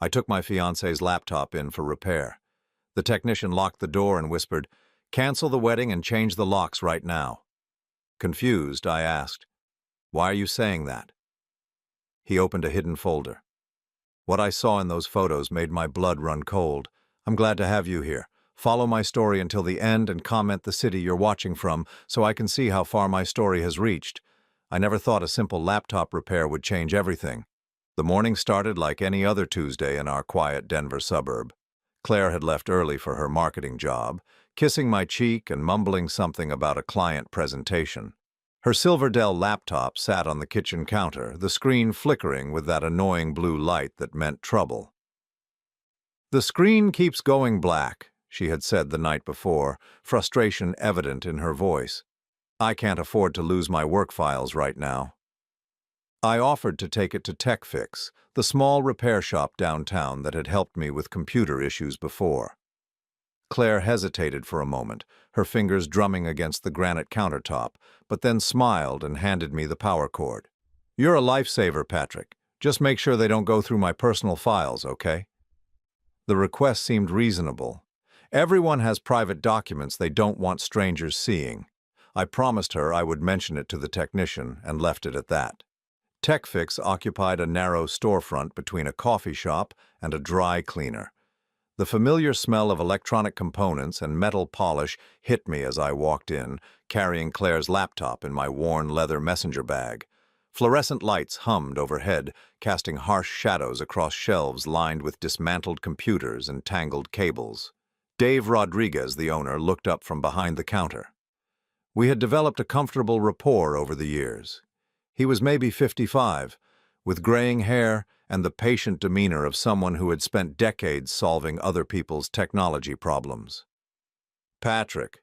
I took my fiance's laptop in for repair. The technician locked the door and whispered, "Cancel the wedding and change the locks right now." Confused, I asked, "Why are you saying that?" He opened a hidden folder. "What I saw in those photos made my blood run cold. I'm glad to have you here. Follow my story until the end and comment the city you're watching from so I can see how far my story has reached. I never thought a simple laptop repair would change everything." The morning started like any other Tuesday in our quiet Denver suburb. Claire had left early for her marketing job, kissing my cheek and mumbling something about a client presentation. Her silver Dell laptop sat on the kitchen counter, the screen flickering with that annoying blue light that meant trouble. "The screen keeps going black," she had said the night before, frustration evident in her voice. "I can't afford to lose my work files right now." I offered to take it to TechFix, the small repair shop downtown that had helped me with computer issues before. Claire hesitated for a moment, her fingers drumming against the granite countertop, but then smiled and handed me the power cord. "You're a lifesaver, Patrick. Just make sure they don't go through my personal files, okay?" The request seemed reasonable. Everyone has private documents they don't want strangers seeing. I promised her I would mention it to the technician and left it at that. TechFix occupied a narrow storefront between a coffee shop and a dry cleaner. The familiar smell of electronic components and metal polish hit me as I walked in, carrying Claire's laptop in my worn leather messenger bag. Fluorescent lights hummed overhead, casting harsh shadows across shelves lined with dismantled computers and tangled cables. Dave Rodriguez, the owner, looked up from behind the counter. We had developed a comfortable rapport over the years. He was maybe 55, with graying hair and the patient demeanor of someone who had spent decades solving other people's technology problems. "Patrick,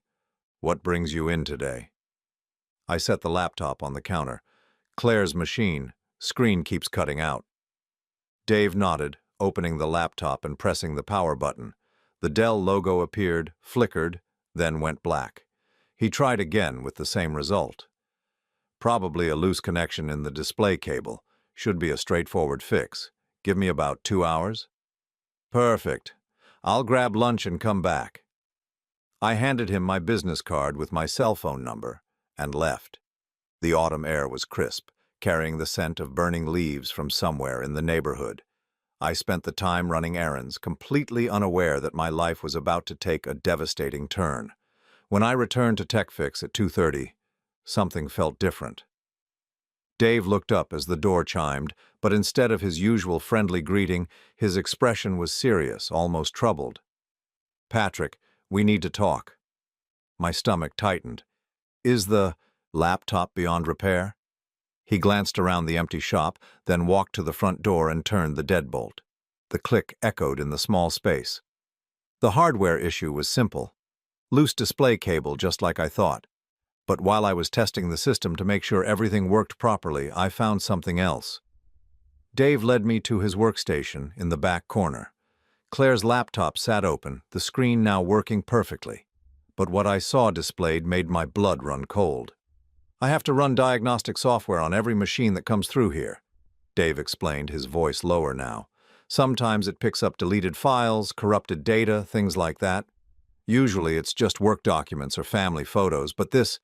what brings you in today?" I set the laptop on the counter. "Claire's machine. Screen keeps cutting out." Dave nodded, opening the laptop and pressing the power button. The Dell logo appeared, flickered, then went black. He tried again with the same result. "Probably a loose connection in the display cable. Should be a straightforward fix. Give me about 2 hours?" "Perfect. I'll grab lunch and come back." I handed him my business card with my cell phone number and left. The autumn air was crisp, carrying the scent of burning leaves from somewhere in the neighborhood. I spent the time running errands, completely unaware that my life was about to take a devastating turn. When I returned to TechFix at 2:30, something felt different. Dave looked up as the door chimed, but instead of his usual friendly greeting, his expression was serious, almost troubled. "Patrick, we need to talk." My stomach tightened. "Is the laptop beyond repair?" He glanced around the empty shop, then walked to the front door and turned the deadbolt. The click echoed in the small space. The hardware issue was simple. Loose display cable, just like I thought. But while I was testing the system to make sure everything worked properly, I found something else. Dave led me to his workstation in the back corner. Claire's laptop sat open, the screen now working perfectly. But what I saw displayed made my blood run cold. "I have to run diagnostic software on every machine that comes through here," Dave explained, his voice lower now. "Sometimes it picks up deleted files, corrupted data, things like that. Usually it's just work documents or family photos, but this..."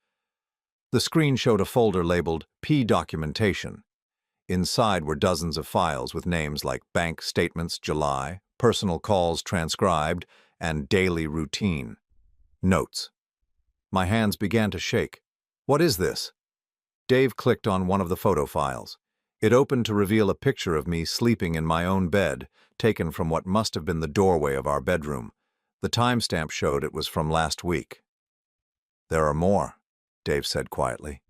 The screen showed a folder labeled P Documentation. Inside were dozens of files with names like Bank Statements July, Personal Calls Transcribed, and Daily Routine. Notes. My hands began to shake. "What is this?" Dave clicked on one of the photo files. It opened to reveal a picture of me sleeping in my own bed, taken from what must have been the doorway of our bedroom. The timestamp showed it was from last week. "There are more," Dave said quietly.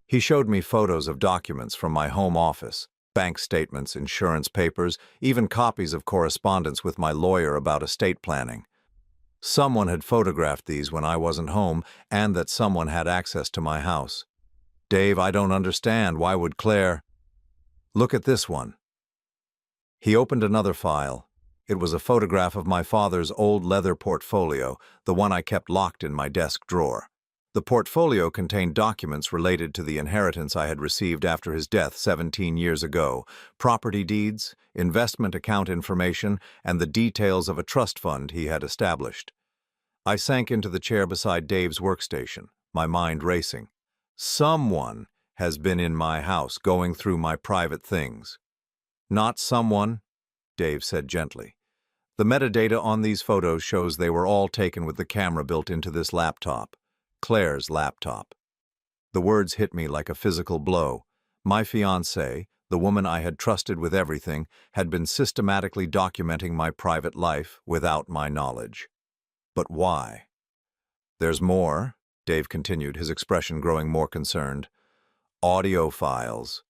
He showed me photos of documents from my home office, bank statements, insurance papers, even copies of correspondence with my lawyer about estate planning. Someone had photographed these when I wasn't home, and that someone had access to my house. "Dave, I don't understand. Why would Claire..." "Look at this one." He opened another file. It was a photograph of my father's old leather portfolio, the one I kept locked in my desk drawer. The portfolio contained documents related to the inheritance I had received after his death 17 years ago, property deeds, investment account information, and the details of a trust fund he had established. I sank into the chair beside Dave's workstation, my mind racing. Someone has been in my house going through my private things. Not someone, Dave said gently. The metadata on these photos shows they were all taken with the camera built into this laptop. Claire's laptop. The words hit me like a physical blow. My fiancée, the woman I had trusted with everything, had been systematically documenting my private life without my knowledge. But why? There's more, Dave continued, his expression growing more concerned. Audio files.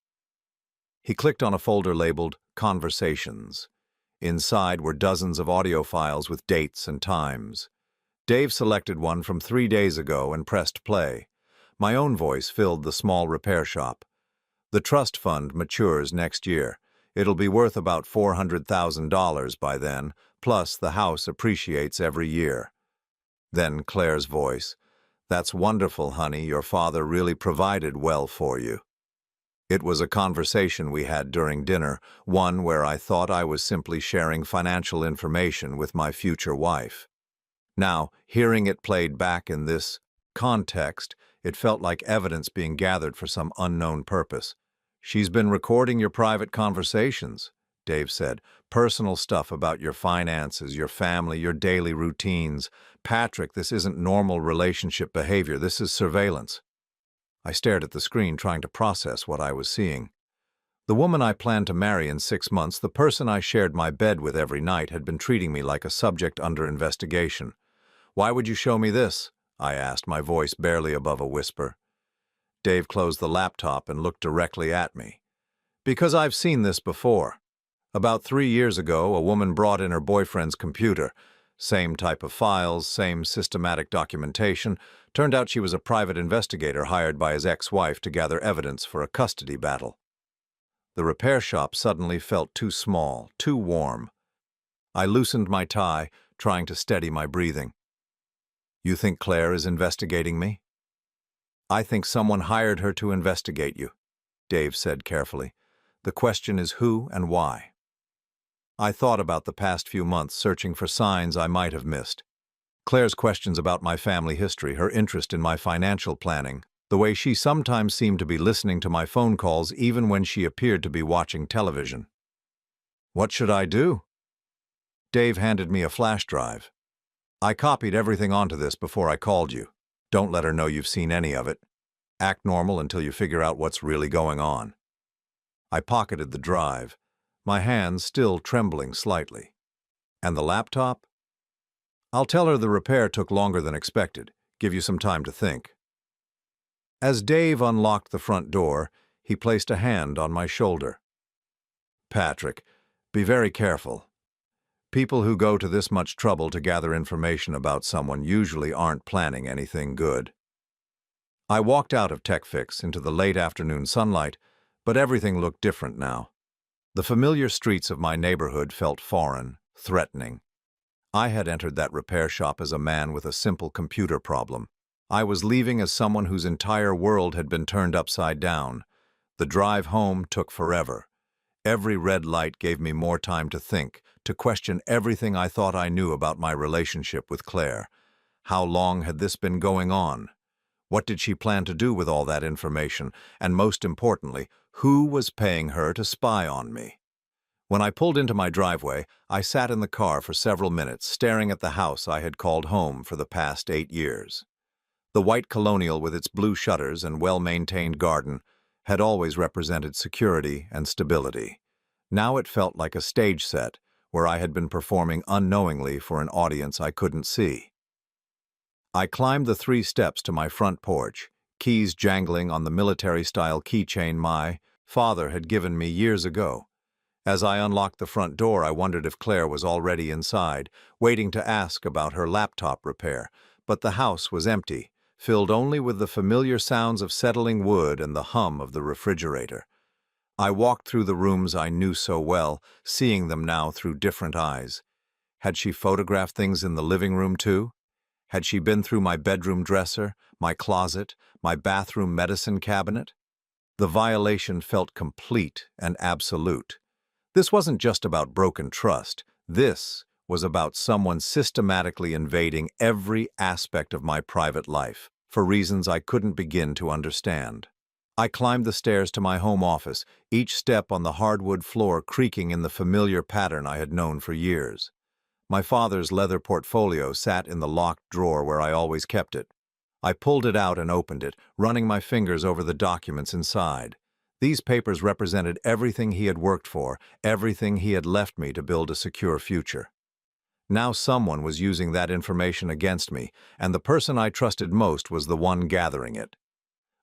He clicked on a folder labeled Conversations. Inside were dozens of audio files with dates and times. Dave selected one from 3 days ago and pressed play. My own voice filled the small repair shop. The trust fund matures next year. It'll be worth about $400,000 by then, plus the house appreciates every year. Then Claire's voice. That's wonderful, honey. Your father really provided well for you. It was a conversation we had during dinner, one where I thought I was simply sharing financial information with my future wife. Now, hearing it played back in this context, it felt like evidence being gathered for some unknown purpose. She's been recording your private conversations, Dave said. Personal stuff about your finances, your family, your daily routines. Patrick, this isn't normal relationship behavior. This is surveillance. I stared at the screen, trying to process what I was seeing. The woman I planned to marry in 6 months, the person I shared my bed with every night, had been treating me like a subject under investigation. Why would you show me this? I asked, my voice barely above a whisper. Dave closed the laptop and looked directly at me. Because I've seen this before. About 3 years ago, a woman brought in her boyfriend's computer. Same type of files, same systematic documentation. Turned out she was a private investigator hired by his ex-wife to gather evidence for a custody battle. The repair shop suddenly felt too small, too warm. I loosened my tie, trying to steady my breathing. You think Claire is investigating me? I think someone hired her to investigate you, Dave said carefully. The question is who and why. I thought about the past few months, searching for signs I might have missed. Claire's questions about my family history, her interest in my financial planning, the way she sometimes seemed to be listening to my phone calls even when she appeared to be watching television. What should I do? Dave handed me a flash drive. I copied everything onto this before I called you. Don't let her know you've seen any of it. Act normal until you figure out what's really going on. I pocketed the drive, my hands still trembling slightly. And the laptop? I'll tell her the repair took longer than expected. Give you some time to think. As Dave unlocked the front door, he placed a hand on my shoulder. Patrick, be very careful. People who go to this much trouble to gather information about someone usually aren't planning anything good. I walked out of TechFix into the late afternoon sunlight, but everything looked different now. The familiar streets of my neighborhood felt foreign, threatening. I had entered that repair shop as a man with a simple computer problem. I was leaving as someone whose entire world had been turned upside down. The drive home took forever. Every red light gave me more time to think, to question everything I thought I knew about my relationship with Claire. How long had this been going on? What did she plan to do with all that information? And most importantly, who was paying her to spy on me? When I pulled into my driveway, I sat in the car for several minutes, staring at the house I had called home for the past 8 years. The white colonial with its blue shutters and well-maintained garden had always represented security and stability. Now it felt like a stage set where I had been performing unknowingly for an audience I couldn't see. I climbed the 3 steps to my front porch, keys jangling on the military-style keychain my father had given me years ago. As I unlocked the front door, I wondered if Claire was already inside, waiting to ask about her laptop repair. But the house was empty, filled only with the familiar sounds of settling wood and the hum of the refrigerator. I walked through the rooms I knew so well, seeing them now through different eyes. Had she photographed things in the living room too? Had she been through my bedroom dresser, my closet, my bathroom medicine cabinet? The violation felt complete and absolute. This wasn't just about broken trust. This was about someone systematically invading every aspect of my private life, for reasons I couldn't begin to understand. I climbed the stairs to my home office, each step on the hardwood floor creaking in the familiar pattern I had known for years. My father's leather portfolio sat in the locked drawer where I always kept it. I pulled it out and opened it, running my fingers over the documents inside. These papers represented everything he had worked for, everything he had left me to build a secure future. Now someone was using that information against me, and the person I trusted most was the one gathering it.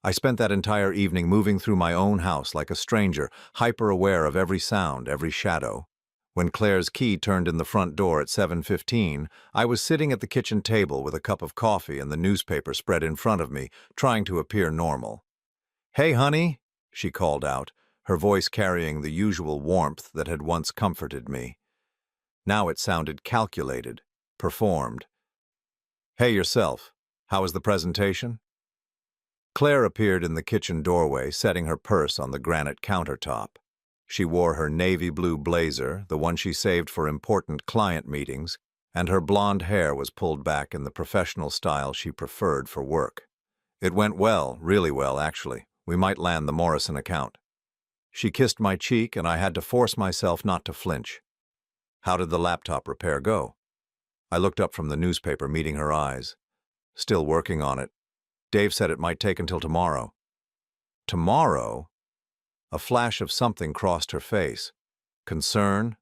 I spent that entire evening moving through my own house like a stranger, hyper-aware of every sound, every shadow. When Claire's key turned in the front door at 7:15, I was sitting at the kitchen table with a cup of coffee and the newspaper spread in front of me, trying to appear normal. "Hey, honey," she called out, her voice carrying the usual warmth that had once comforted me. Now it sounded calculated, performed. "Hey, yourself. How was the presentation?" Claire appeared in the kitchen doorway, setting her purse on the granite countertop. She wore her navy blue blazer, the one she saved for important client meetings, and her blonde hair was pulled back in the professional style she preferred for work. "It went well, really well, actually. We might land the Morrison account." She kissed my cheek, and I had to force myself not to flinch. "How did the laptop repair go?" I looked up from the newspaper, meeting her eyes. "Still working on it. Dave said it might take until tomorrow." "Tomorrow?" A flash of something crossed her face. Concern?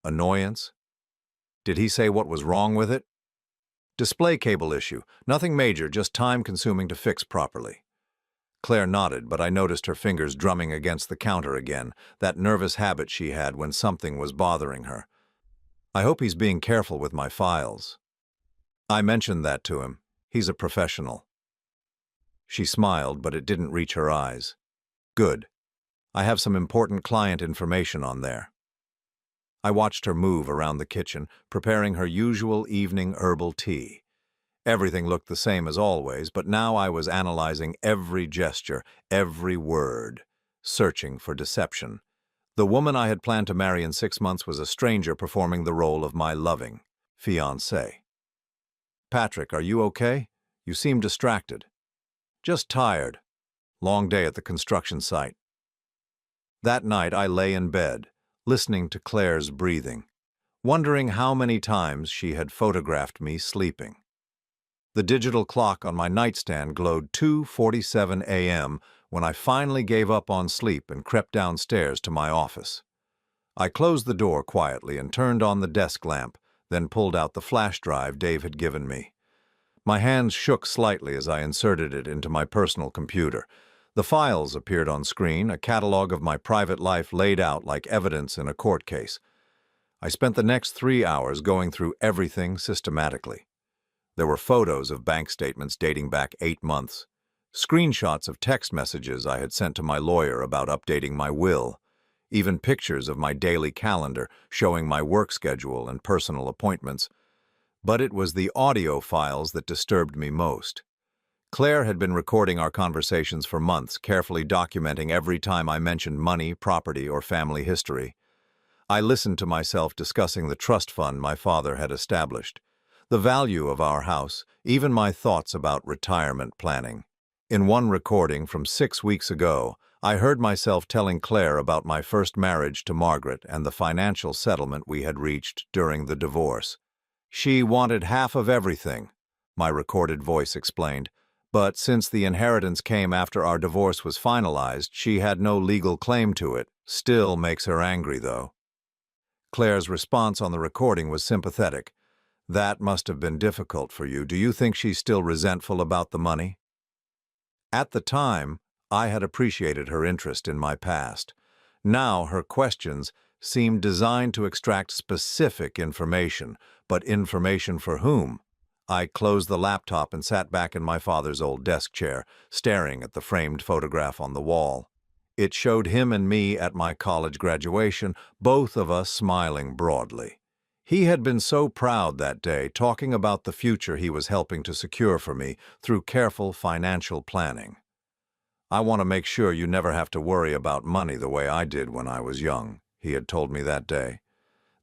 Annoyance? "Did he say what was wrong with it?" "Display cable issue. Nothing major, just time-consuming to fix properly." Claire nodded, but I noticed her fingers drumming against the counter again, that nervous habit she had when something was bothering her. "I hope he's being careful with my files." I mentioned that to him. He's a professional. She smiled, but it didn't reach her eyes. "Good. I have some important client information on there." I watched her move around the kitchen, preparing her usual evening herbal tea. Everything looked the same as always, but now I was analyzing every gesture, every word, searching for deception. The woman I had planned to marry in 6 months was a stranger performing the role of my loving fiancé. "Patrick, are you okay? You seem distracted." "Just tired. Long day at the construction site." That night I lay in bed, listening to Claire's breathing, wondering how many times she had photographed me sleeping. The digital clock on my nightstand glowed 2:47 a.m. when I finally gave up on sleep and crept downstairs to my office. I closed the door quietly and turned on the desk lamp, then pulled out the flash drive Dave had given me. My hands shook slightly as I inserted it into my personal computer. The files appeared on screen, a catalog of my private life laid out like evidence in a court case. I spent the next 3 hours going through everything systematically. There were photos of bank statements dating back 8 months, screenshots of text messages I had sent to my lawyer about updating my will, even pictures of my daily calendar showing my work schedule and personal appointments. But it was the audio files that disturbed me most. Claire had been recording our conversations for months, carefully documenting every time I mentioned money, property, or family history. I listened to myself discussing the trust fund my father had established, the value of our house, even my thoughts about retirement planning. In one recording from 6 weeks ago, I heard myself telling Claire about my first marriage to Margaret and the financial settlement we had reached during the divorce. "She wanted half of everything," my recorded voice explained, "but since the inheritance came after our divorce was finalized, she had no legal claim to it. Still makes her angry, though." Claire's response on the recording was sympathetic. "That must have been difficult for you. Do you think she's still resentful about the money?" At the time, I had appreciated her interest in my past. Now her questions seemed designed to extract specific information, but information for whom? I closed the laptop and sat back in my father's old desk chair, staring at the framed photograph on the wall. It showed him and me at my college graduation, both of us smiling broadly. He had been so proud that day, talking about the future he was helping to secure for me through careful financial planning. "I want to make sure you never have to worry about money the way I did when I was young," he had told me that day.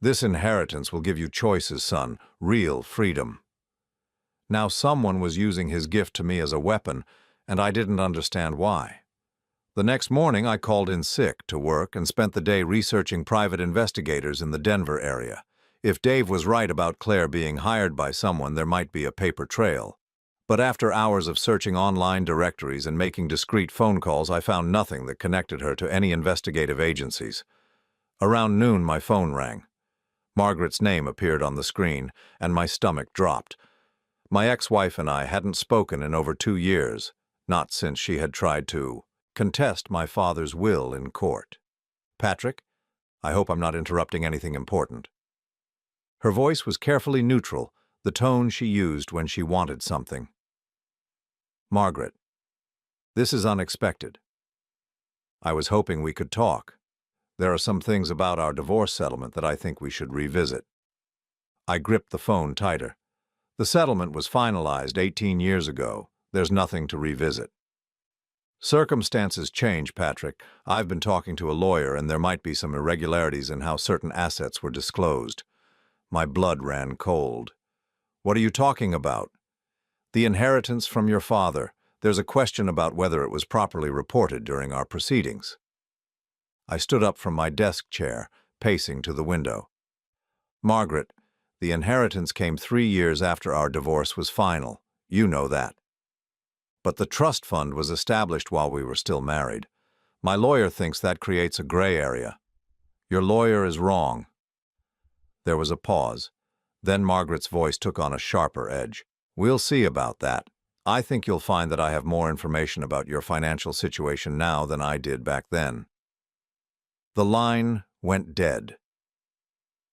"This inheritance will give you choices, son, real freedom." Now someone was using his gift to me as a weapon, and I didn't understand why. The next morning I called in sick to work and spent the day researching private investigators in the Denver area. If Dave was right about Claire being hired by someone, there might be a paper trail. But after hours of searching online directories and making discreet phone calls, I found nothing that connected her to any investigative agencies. Around noon, my phone rang. Margaret's name appeared on the screen, and my stomach dropped. My ex-wife and I hadn't spoken in over 2 years, not since she had tried to contest my father's will in court. "Patrick, I hope I'm not interrupting anything important." Her voice was carefully neutral, the tone she used when she wanted something. "Margaret, this is unexpected. I was hoping we could talk. There are some things about our divorce settlement that I think we should revisit." I gripped the phone tighter. "The settlement was finalized 18 years ago. There's nothing to revisit." "Circumstances change, Patrick. I've been talking to a lawyer, and there might be some irregularities in how certain assets were disclosed." My blood ran cold. "What are you talking about?" "The inheritance from your father. There's a question about whether it was properly reported during our proceedings." I stood up from my desk chair, pacing to the window. "Margaret, the inheritance came 3 years after our divorce was final. You know that. But the trust fund was established while we were still married. My lawyer thinks that creates a gray area." "Your lawyer is wrong." There was a pause. Then Margaret's voice took on a sharper edge. "We'll see about that. I think you'll find that I have more information about your financial situation now than I did back then." The line went dead.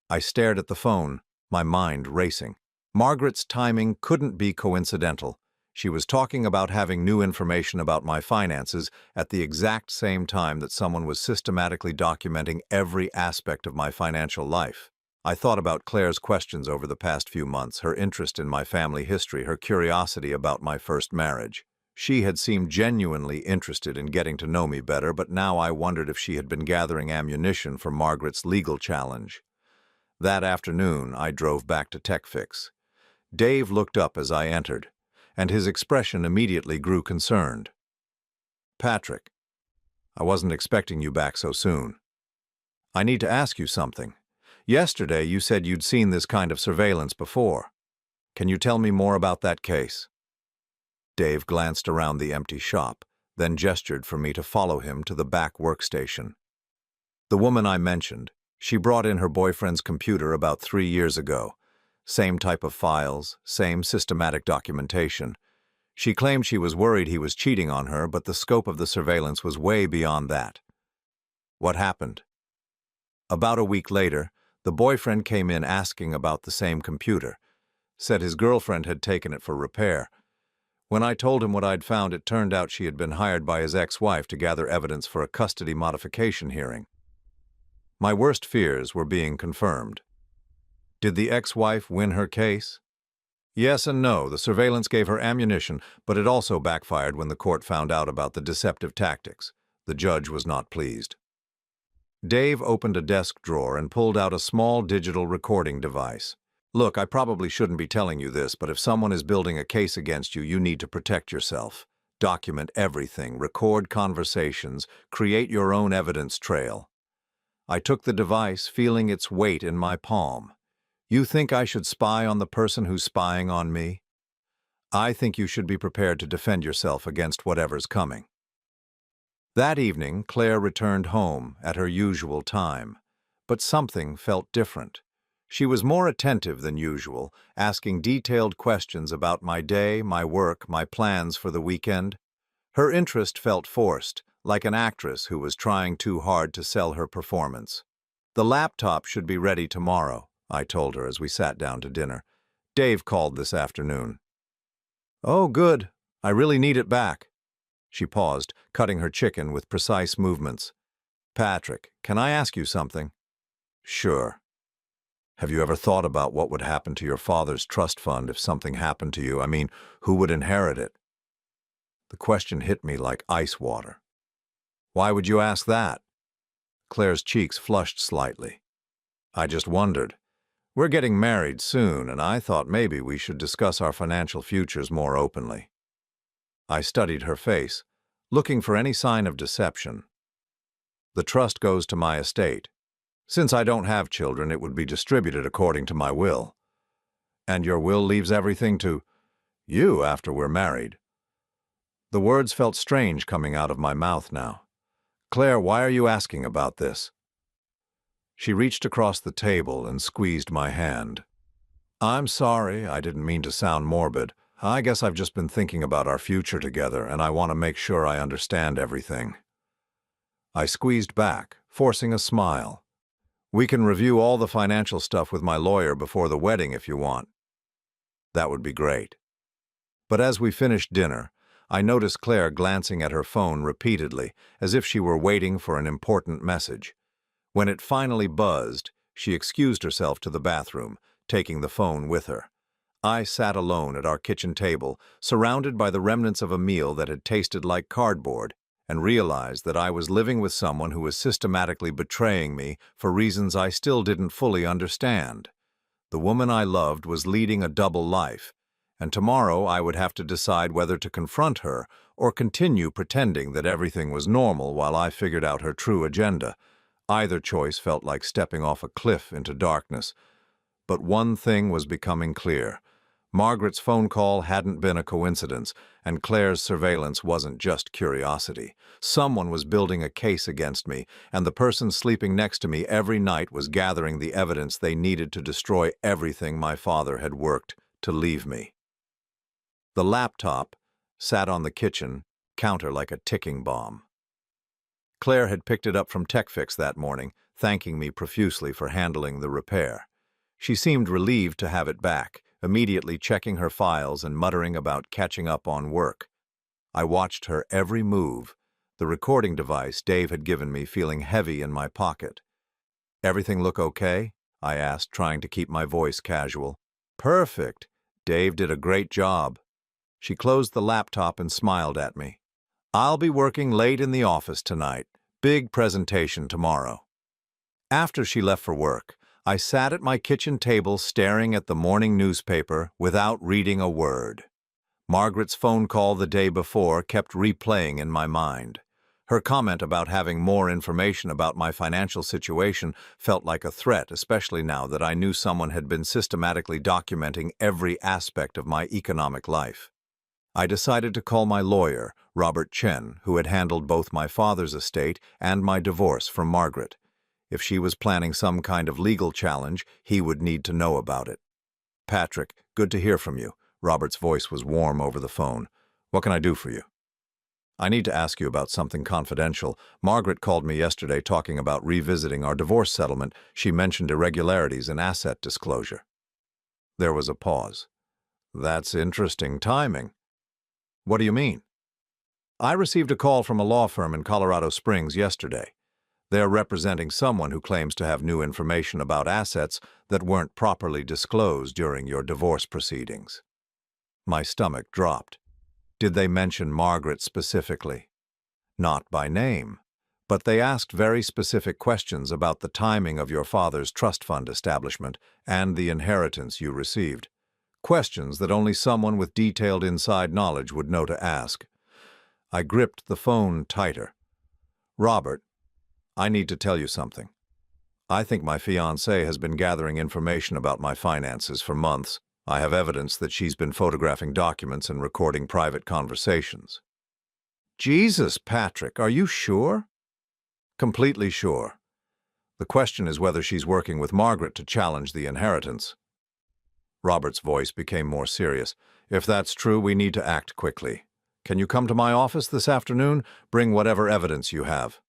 I stared at the phone, my mind racing. Margaret's timing couldn't be coincidental. She was talking about having new information about my finances at the exact same time that someone was systematically documenting every aspect of my financial life. I thought about Claire's questions over the past few months, her interest in my family history, her curiosity about my first marriage. She had seemed genuinely interested in getting to know me better, but now I wondered if she had been gathering ammunition for Margaret's legal challenge. That afternoon, I drove back to TechFix. Dave looked up as I entered, and his expression immediately grew concerned. "Patrick, I wasn't expecting you back so soon. I need to ask you something. Yesterday, you said you'd seen this kind of surveillance before. Can you tell me more about that case?" Dave glanced around the empty shop, then gestured for me to follow him to the back workstation. "The woman I mentioned, she brought in her boyfriend's computer about 3 years ago. Same type of files, same systematic documentation. She claimed she was worried he was cheating on her, but the scope of the surveillance was way beyond that." "What happened?" "About a week later, the boyfriend came in asking about the same computer. Said his girlfriend had taken it for repair. When I told him what I'd found, it turned out she had been hired by his ex-wife to gather evidence for a custody modification hearing." My worst fears were being confirmed. "Did the ex-wife win her case?" "Yes and no. The surveillance gave her ammunition, but it also backfired when the court found out about the deceptive tactics. The judge was not pleased." Dave opened a desk drawer and pulled out a small digital recording device. "Look, I probably shouldn't be telling you this, but if someone is building a case against you, you need to protect yourself. Document everything, record conversations, create your own evidence trail." I took the device, feeling its weight in my palm. "You think I should spy on the person who's spying on me? I think you should be prepared to defend yourself against whatever's coming." That evening, Claire returned home at her usual time, but something felt different. She was more attentive than usual, asking detailed questions about my day, my work, my plans for the weekend. Her interest felt forced, like an actress who was trying too hard to sell her performance. "The laptop should be ready tomorrow," I told her as we sat down to dinner. "Dave called this afternoon." "Oh, good. I really need it back." She paused, cutting her chicken with precise movements. "Patrick, can I ask you something?" "Sure." Have you ever thought about what would happen to your father's trust fund if something happened to you? I mean, who would inherit it? The question hit me like ice water. Why would you ask that? Claire's cheeks flushed slightly. I just wondered. We're getting married soon, and I thought maybe we should discuss our financial futures more openly. I studied her face, looking for any sign of deception. The trust goes to my estate. Since I don't have children, it would be distributed according to my will. And your will leaves everything to you after we're married. The words felt strange coming out of my mouth now. Claire, why are you asking about this? She reached across the table and squeezed my hand. I'm sorry, I didn't mean to sound morbid. I guess I've just been thinking about our future together, and I want to make sure I understand everything. I squeezed back, forcing a smile. We can review all the financial stuff with my lawyer before the wedding if you want. That would be great. But as we finished dinner, I noticed Claire glancing at her phone repeatedly, as if she were waiting for an important message. When it finally buzzed, she excused herself to the bathroom, taking the phone with her. I sat alone at our kitchen table, surrounded by the remnants of a meal that had tasted like cardboard, and realized that I was living with someone who was systematically betraying me for reasons I still didn't fully understand. The woman I loved was leading a double life, and tomorrow I would have to decide whether to confront her or continue pretending that everything was normal while I figured out her true agenda. Either choice felt like stepping off a cliff into darkness. But one thing was becoming clear. Margaret's phone call hadn't been a coincidence, and Claire's surveillance wasn't just curiosity. Someone was building a case against me, and the person sleeping next to me every night was gathering the evidence they needed to destroy everything my father had worked to leave me. The laptop sat on the kitchen counter like a ticking bomb. Claire had picked it up from TechFix that morning, thanking me profusely for handling the repair. She seemed relieved to have it back, immediately checking her files and muttering about catching up on work. I watched her every move, the recording device Dave had given me feeling heavy in my pocket. "Everything look okay?" I asked, trying to keep my voice casual. "Perfect. Dave did a great job." She closed the laptop and smiled at me. "I'll be working late in the office tonight. Big presentation tomorrow." After she left for work, I sat at my kitchen table staring at the morning newspaper without reading a word. Margaret's phone call the day before kept replaying in my mind. Her comment about having more information about my financial situation felt like a threat, especially now that I knew someone had been systematically documenting every aspect of my economic life. I decided to call my lawyer, Robert Chen, who had handled both my father's estate and my divorce from Margaret. If she was planning some kind of legal challenge, he would need to know about it. "Patrick, good to hear from you." Robert's voice was warm over the phone. "What can I do for you?" "I need to ask you about something confidential. Margaret called me yesterday talking about revisiting our divorce settlement. She mentioned irregularities in asset disclosure." There was a pause. "That's interesting timing." "What do you mean?" "I received a call from a law firm in Colorado Springs yesterday. They're representing someone who claims to have new information about assets that weren't properly disclosed during your divorce proceedings." My stomach dropped. Did they mention Margaret specifically? Not by name, but they asked very specific questions about the timing of your father's trust fund establishment and the inheritance you received. Questions that only someone with detailed inside knowledge would know to ask. I gripped the phone tighter. "Robert, I need to tell you something. I think my fiancée has been gathering information about my finances for months. I have evidence that she's been photographing documents and recording private conversations." "Jesus, Patrick, are you sure?" "Completely sure. The question is whether she's working with Margaret to challenge the inheritance." Robert's voice became more serious. "If that's true, we need to act quickly. Can you come to my office this afternoon? Bring whatever evidence you have."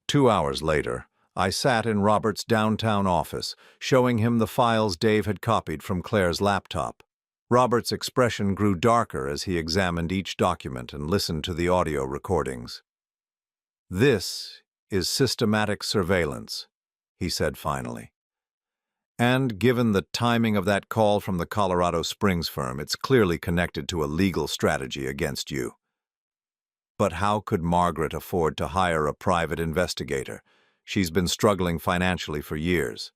2 hours later, I sat in Robert's downtown office, showing him the files Dave had copied from Claire's laptop. Robert's expression grew darker as he examined each document and listened to the audio recordings. "This is systematic surveillance," he said finally. And given the timing of that call from the Colorado Springs firm, it's clearly connected to a legal strategy against you. But how could Margaret afford to hire a private investigator? She's been struggling financially for years.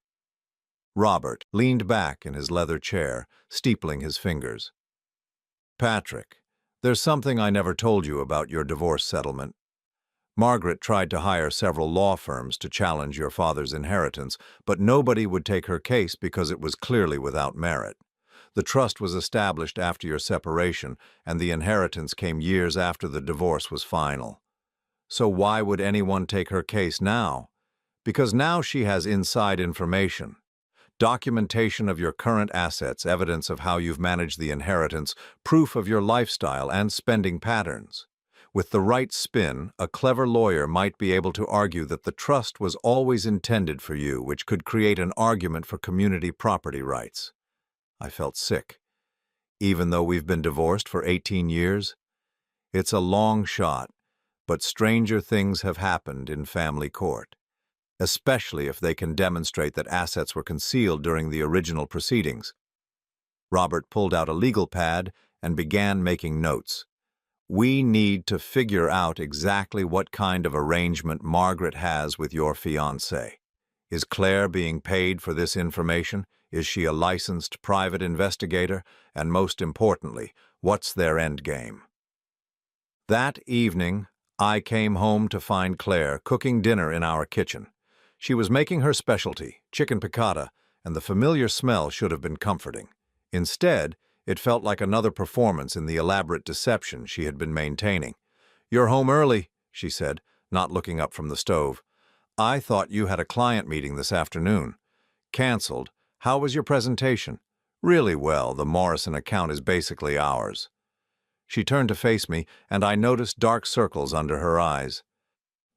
Robert leaned back in his leather chair, steepling his fingers. Patrick, there's something I never told you about your divorce settlement. Margaret tried to hire several law firms to challenge your father's inheritance, but nobody would take her case because it was clearly without merit. The trust was established after your separation, and the inheritance came years after the divorce was final. So why would anyone take her case now? Because now she has inside information. Documentation of your current assets, evidence of how you've managed the inheritance, proof of your lifestyle and spending patterns. With the right spin, a clever lawyer might be able to argue that the trust was always intended for you, which could create an argument for community property rights. I felt sick. Even though we've been divorced for 18 years, it's a long shot, but stranger things have happened in family court, especially if they can demonstrate that assets were concealed during the original proceedings. Robert pulled out a legal pad and began making notes. We need to figure out exactly what kind of arrangement Margaret has with your fiancé. Is Claire being paid for this information? Is she a licensed private investigator? And most importantly, what's their endgame? That evening, I came home to find Claire cooking dinner in our kitchen. She was making her specialty, chicken piccata, and the familiar smell should have been comforting. Instead, it felt like another performance in the elaborate deception she had been maintaining. "You're home early," she said, not looking up from the stove. "I thought you had a client meeting this afternoon." "Canceled. How was your presentation?" "Really well. The Morrison account is basically ours." She turned to face me, and I noticed dark circles under her eyes.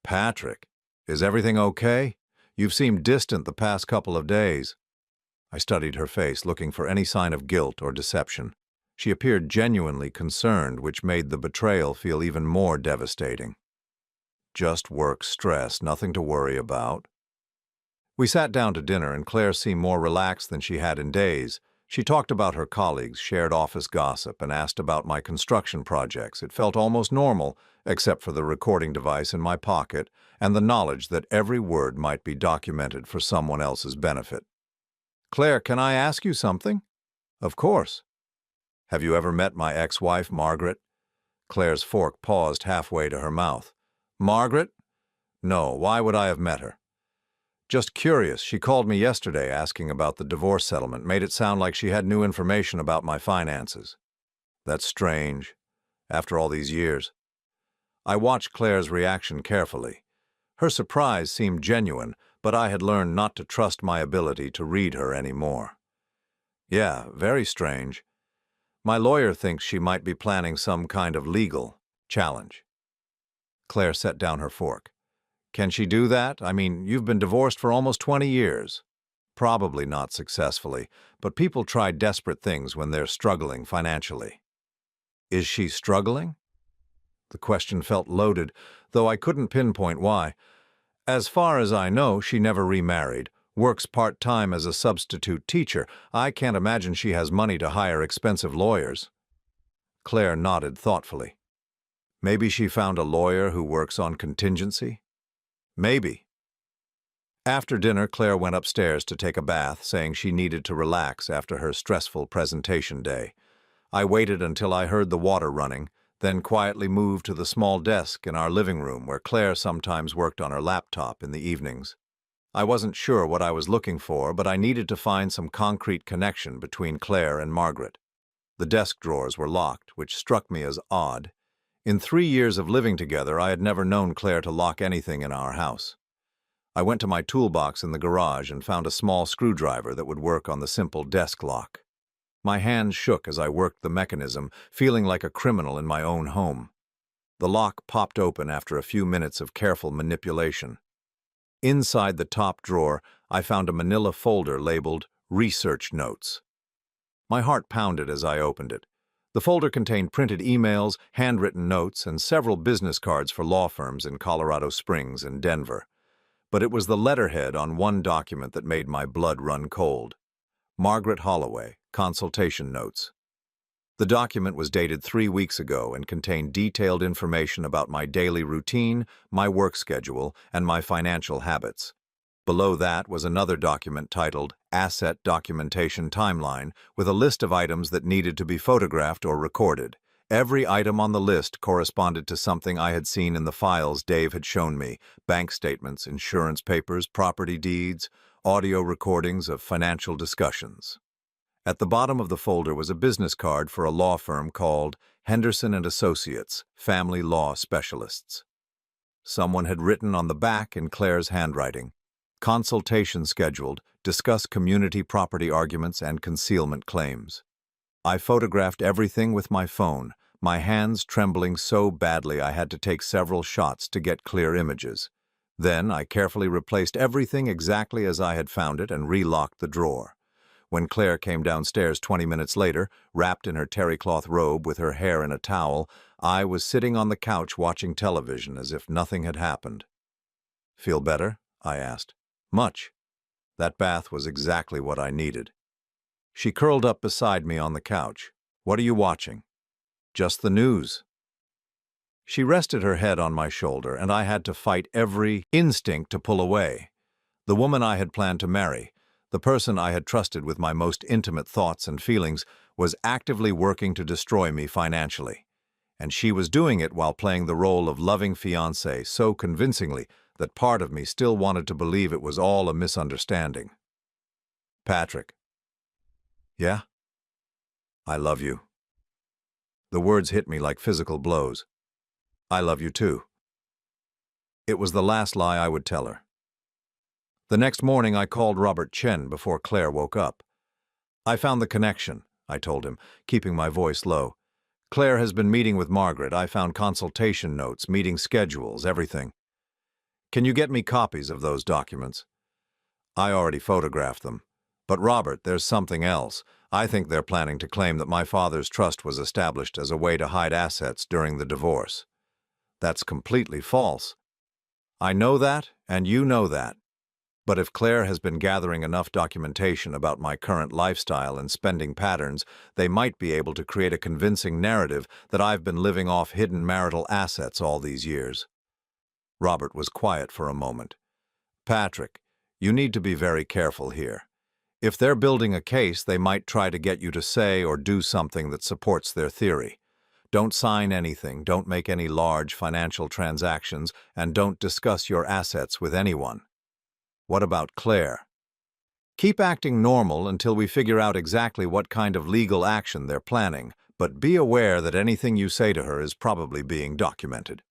"Patrick, is everything okay? You've seemed distant the past couple of days." I studied her face, looking for any sign of guilt or deception. She appeared genuinely concerned, which made the betrayal feel even more devastating. "Just work stress, nothing to worry about." We sat down to dinner, and Claire seemed more relaxed than she had in days. She talked about her colleagues, shared office gossip, and asked about my construction projects. It felt almost normal, except for the recording device in my pocket and the knowledge that every word might be documented for someone else's benefit. "Claire, can I ask you something?" "Of course." "Have you ever met my ex-wife, Margaret?" Claire's fork paused halfway to her mouth. "Margaret? No, why would I have met her?" "Just curious. She called me yesterday asking about the divorce settlement, made it sound like she had new information about my finances." "That's strange, after all these years." I watched Claire's reaction carefully. Her surprise seemed genuine, but I had learned not to trust my ability to read her anymore. "Yeah, very strange. My lawyer thinks she might be planning some kind of legal challenge." Claire set down her fork. "Can she do that? I mean, you've been divorced for almost 20 years. Probably not successfully, but people try desperate things when they're struggling financially." "Is she struggling?" The question felt loaded, though I couldn't pinpoint why. "As far as I know, she never remarried, works part-time as a substitute teacher. I can't imagine she has money to hire expensive lawyers." Claire nodded thoughtfully. "Maybe she found a lawyer who works on contingency?" "Maybe." After dinner, Claire went upstairs to take a bath, saying she needed to relax after her stressful presentation day. I waited until I heard the water running, then quietly moved to the small desk in our living room where Claire sometimes worked on her laptop in the evenings. I wasn't sure what I was looking for, but I needed to find some concrete connection between Claire and Margaret. The desk drawers were locked, which struck me as odd. In 3 years of living together, I had never known Claire to lock anything in our house. I went to my toolbox in the garage and found a small screwdriver that would work on the simple desk lock. My hands shook as I worked the mechanism, feeling like a criminal in my own home. The lock popped open after a few minutes of careful manipulation. Inside the top drawer, I found a manila folder labeled Research Notes. My heart pounded as I opened it. The folder contained printed emails, handwritten notes, and several business cards for law firms in Colorado Springs and Denver. but it was the letterhead on one document that made my blood run cold. Margaret Holloway, consultation notes. The document was dated 3 weeks ago and contained detailed information about my daily routine, my work schedule, and my financial habits. Below that was another document titled Asset Documentation Timeline with a list of items that needed to be photographed or recorded. Every item on the list corresponded to something I had seen in the files Dave had shown me: bank statements, insurance papers, property deeds, audio recordings of financial discussions. At the bottom of the folder was a business card for a law firm called Henderson and Associates, Family Law Specialists. Someone had written on the back in Claire's handwriting, "Consultation scheduled, discuss community property arguments and concealment claims." I photographed everything with my phone, my hands trembling so badly I had to take several shots to get clear images. Then I carefully replaced everything exactly as I had found it and relocked the drawer. When Claire came downstairs 20 minutes later, wrapped in her terrycloth robe with her hair in a towel, I was sitting on the couch watching television as if nothing had happened. "Feel better?" I asked. "Much." That bath was exactly what I needed. She curled up beside me on the couch. "What are you watching?" "Just the news." She rested her head on my shoulder, and I had to fight every instinct to pull away. The woman I had planned to marry, the person I had trusted with my most intimate thoughts and feelings, was actively working to destroy me financially. And she was doing it while playing the role of loving fiancé so convincingly that part of me still wanted to believe it was all a misunderstanding. "Patrick." "Yeah?" "I love you." The words hit me like physical blows. "I love you too." It was the last lie I would tell her. The next morning I called Robert Chen before Claire woke up. "I found the connection," I told him, keeping my voice low. "Claire has been meeting with Margaret. I found consultation notes, meeting schedules, everything. Can you get me copies of those documents?" "I already photographed them. But Robert, there's something else. I think they're planning to claim that my father's trust was established as a way to hide assets during the divorce." "That's completely false." "I know that, and you know that. But if Claire has been gathering enough documentation about my current lifestyle and spending patterns, they might be able to create a convincing narrative that I've been living off hidden marital assets all these years." Robert was quiet for a moment. "Patrick, you need to be very careful here. If they're building a case, they might try to get you to say or do something that supports their theory. Don't sign anything, don't make any large financial transactions, and don't discuss your assets with anyone." "What about Claire?" "Keep acting normal until we figure out exactly what kind of legal action they're planning, but be aware that anything you say to her is probably being documented."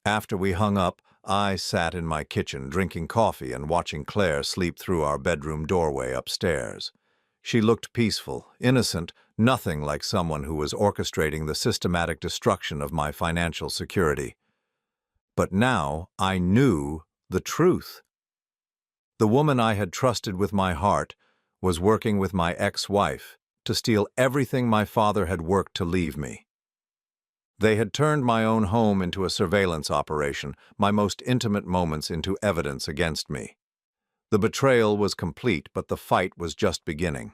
After we hung up, I sat in my kitchen drinking coffee and watching Claire sleep through our bedroom doorway upstairs. She looked peaceful, innocent, nothing like someone who was orchestrating the systematic destruction of my financial security. But now I knew the truth. The woman I had trusted with my heart was working with my ex-wife to steal everything my father had worked to leave me. They had turned my own home into a surveillance operation, my most intimate moments into evidence against me. The betrayal was complete, but the fight was just beginning.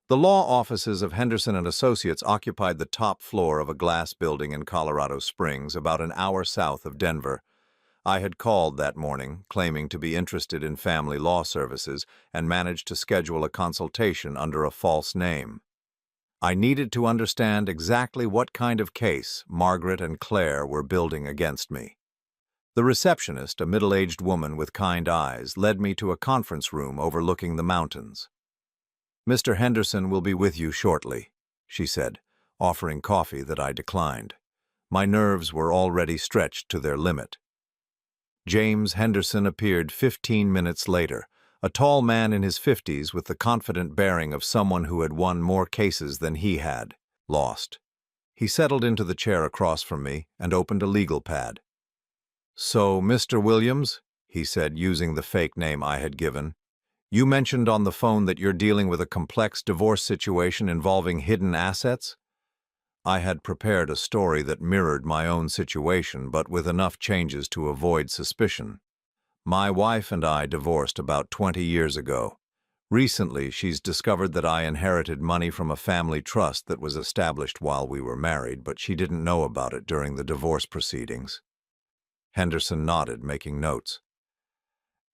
The law offices of Henderson and Associates occupied the top floor of a glass building in Colorado Springs, about an hour south of Denver. I had called that morning, claiming to be interested in family law services, and managed to schedule a consultation under a false name. I needed to understand exactly what kind of case Margaret and Claire were building against me. The receptionist, a middle-aged woman with kind eyes, led me to a conference room overlooking the mountains. "Mr. Henderson will be with you shortly," she said, offering coffee that I declined. My nerves were already stretched to their limit. James Henderson appeared 15 minutes later, a tall man in his 50s with the confident bearing of someone who had won more cases than he had lost. He settled into the chair across from me and opened a legal pad. "So, Mr. Williams," he said, using the fake name I had given, "you mentioned on the phone that you're dealing with a complex divorce situation involving hidden assets?" I had prepared a story that mirrored my own situation, but with enough changes to avoid suspicion. My wife and I divorced about 20 years ago. Recently, she's discovered that I inherited money from a family trust that was established while we were married, but she didn't know about it during the divorce proceedings. Henderson nodded, making notes.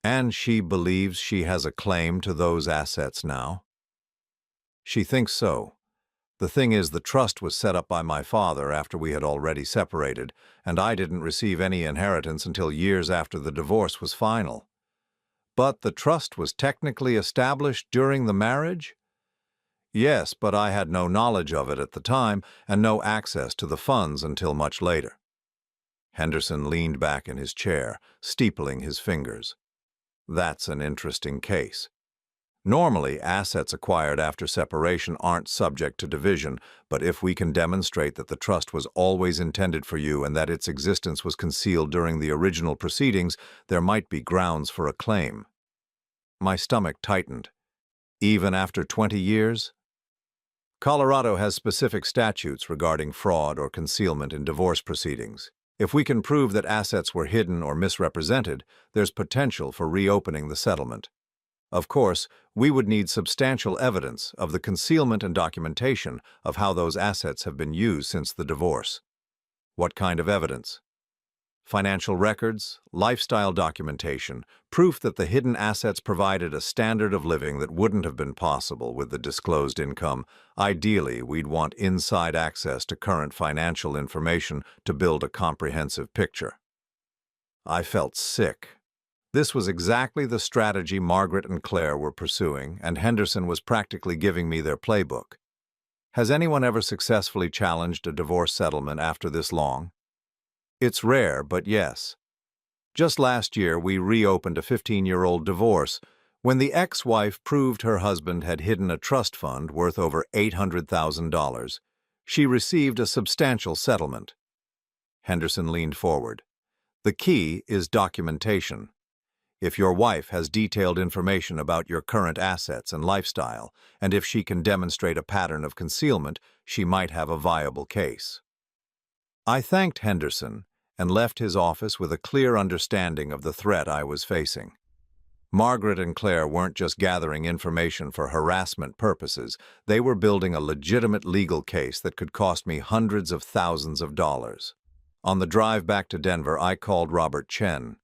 And she believes she has a claim to those assets now? She thinks so. The thing is, the trust was set up by my father after we had already separated, and I didn't receive any inheritance until years after the divorce was final. But the trust was technically established during the marriage? Yes, but I had no knowledge of it at the time and no access to the funds until much later. Henderson leaned back in his chair, steepling his fingers. That's an interesting case. Normally, assets acquired after separation aren't subject to division, but if we can demonstrate that the trust was always intended for you and that its existence was concealed during the original proceedings, there might be grounds for a claim. My stomach tightened. Even after 20 years? Colorado has specific statutes regarding fraud or concealment in divorce proceedings. If we can prove that assets were hidden or misrepresented, there's potential for reopening the settlement. Of course, we would need substantial evidence of the concealment and documentation of how those assets have been used since the divorce. What kind of evidence? Financial records, lifestyle documentation, proof that the hidden assets provided a standard of living that wouldn't have been possible with the disclosed income. Ideally, we'd want inside access to current financial information to build a comprehensive picture. I felt sick. This was exactly the strategy Margaret and Claire were pursuing, and Henderson was practically giving me their playbook. Has anyone ever successfully challenged a divorce settlement after this long? It's rare, but yes. Just last year, we reopened a 15-year-old divorce when the ex-wife proved her husband had hidden a trust fund worth over $800,000. She received a substantial settlement. Henderson leaned forward. The key is documentation. If your wife has detailed information about your current assets and lifestyle, and if she can demonstrate a pattern of concealment, she might have a viable case. I thanked Henderson and left his office with a clear understanding of the threat I was facing. Margaret and Claire weren't just gathering information for harassment purposes, they were building a legitimate legal case that could cost me hundreds of thousands of dollars. On the drive back to Denver, I called Robert Chen.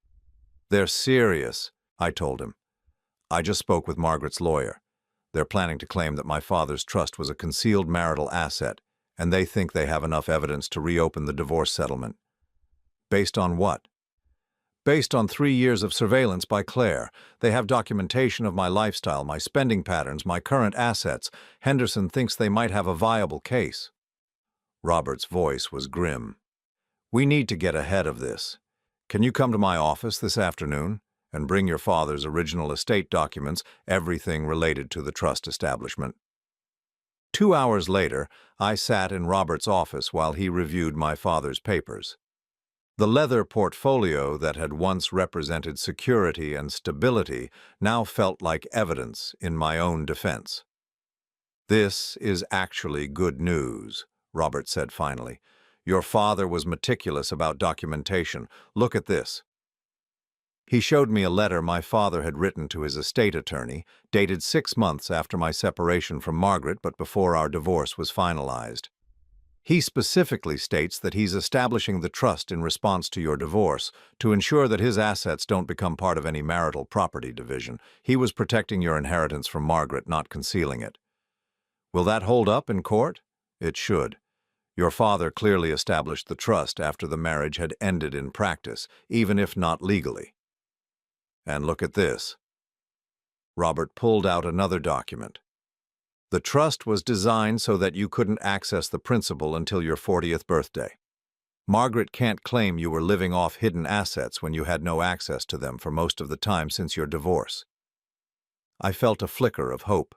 They're serious, I told him. I just spoke with Margaret's lawyer. They're planning to claim that my father's trust was a concealed marital asset, and they think they have enough evidence to reopen the divorce settlement. Based on what? Based on 3 years of surveillance by Claire. They have documentation of my lifestyle, my spending patterns, my current assets. Henderson thinks they might have a viable case. Robert's voice was grim. We need to get ahead of this. Can you come to my office this afternoon and bring your father's original estate documents, everything related to the trust establishment? 2 hours later, I sat in Robert's office while he reviewed my father's papers. The leather portfolio that had once represented security and stability now felt like evidence in my own defense. This is actually good news, Robert said finally. Your father was meticulous about documentation. Look at this. He showed me a letter my father had written to his estate attorney, dated 6 months after my separation from Margaret but before our divorce was finalized. He specifically states that he's establishing the trust in response to your divorce to ensure that his assets don't become part of any marital property division. He was protecting your inheritance from Margaret, not concealing it. Will that hold up in court? It should. Your father clearly established the trust after the marriage had ended in practice, even if not legally. And look at this. Robert pulled out another document. The trust was designed so that you couldn't access the principal until your 40th birthday. Margaret can't claim you were living off hidden assets when you had no access to them for most of the time since your divorce. I felt a flicker of hope.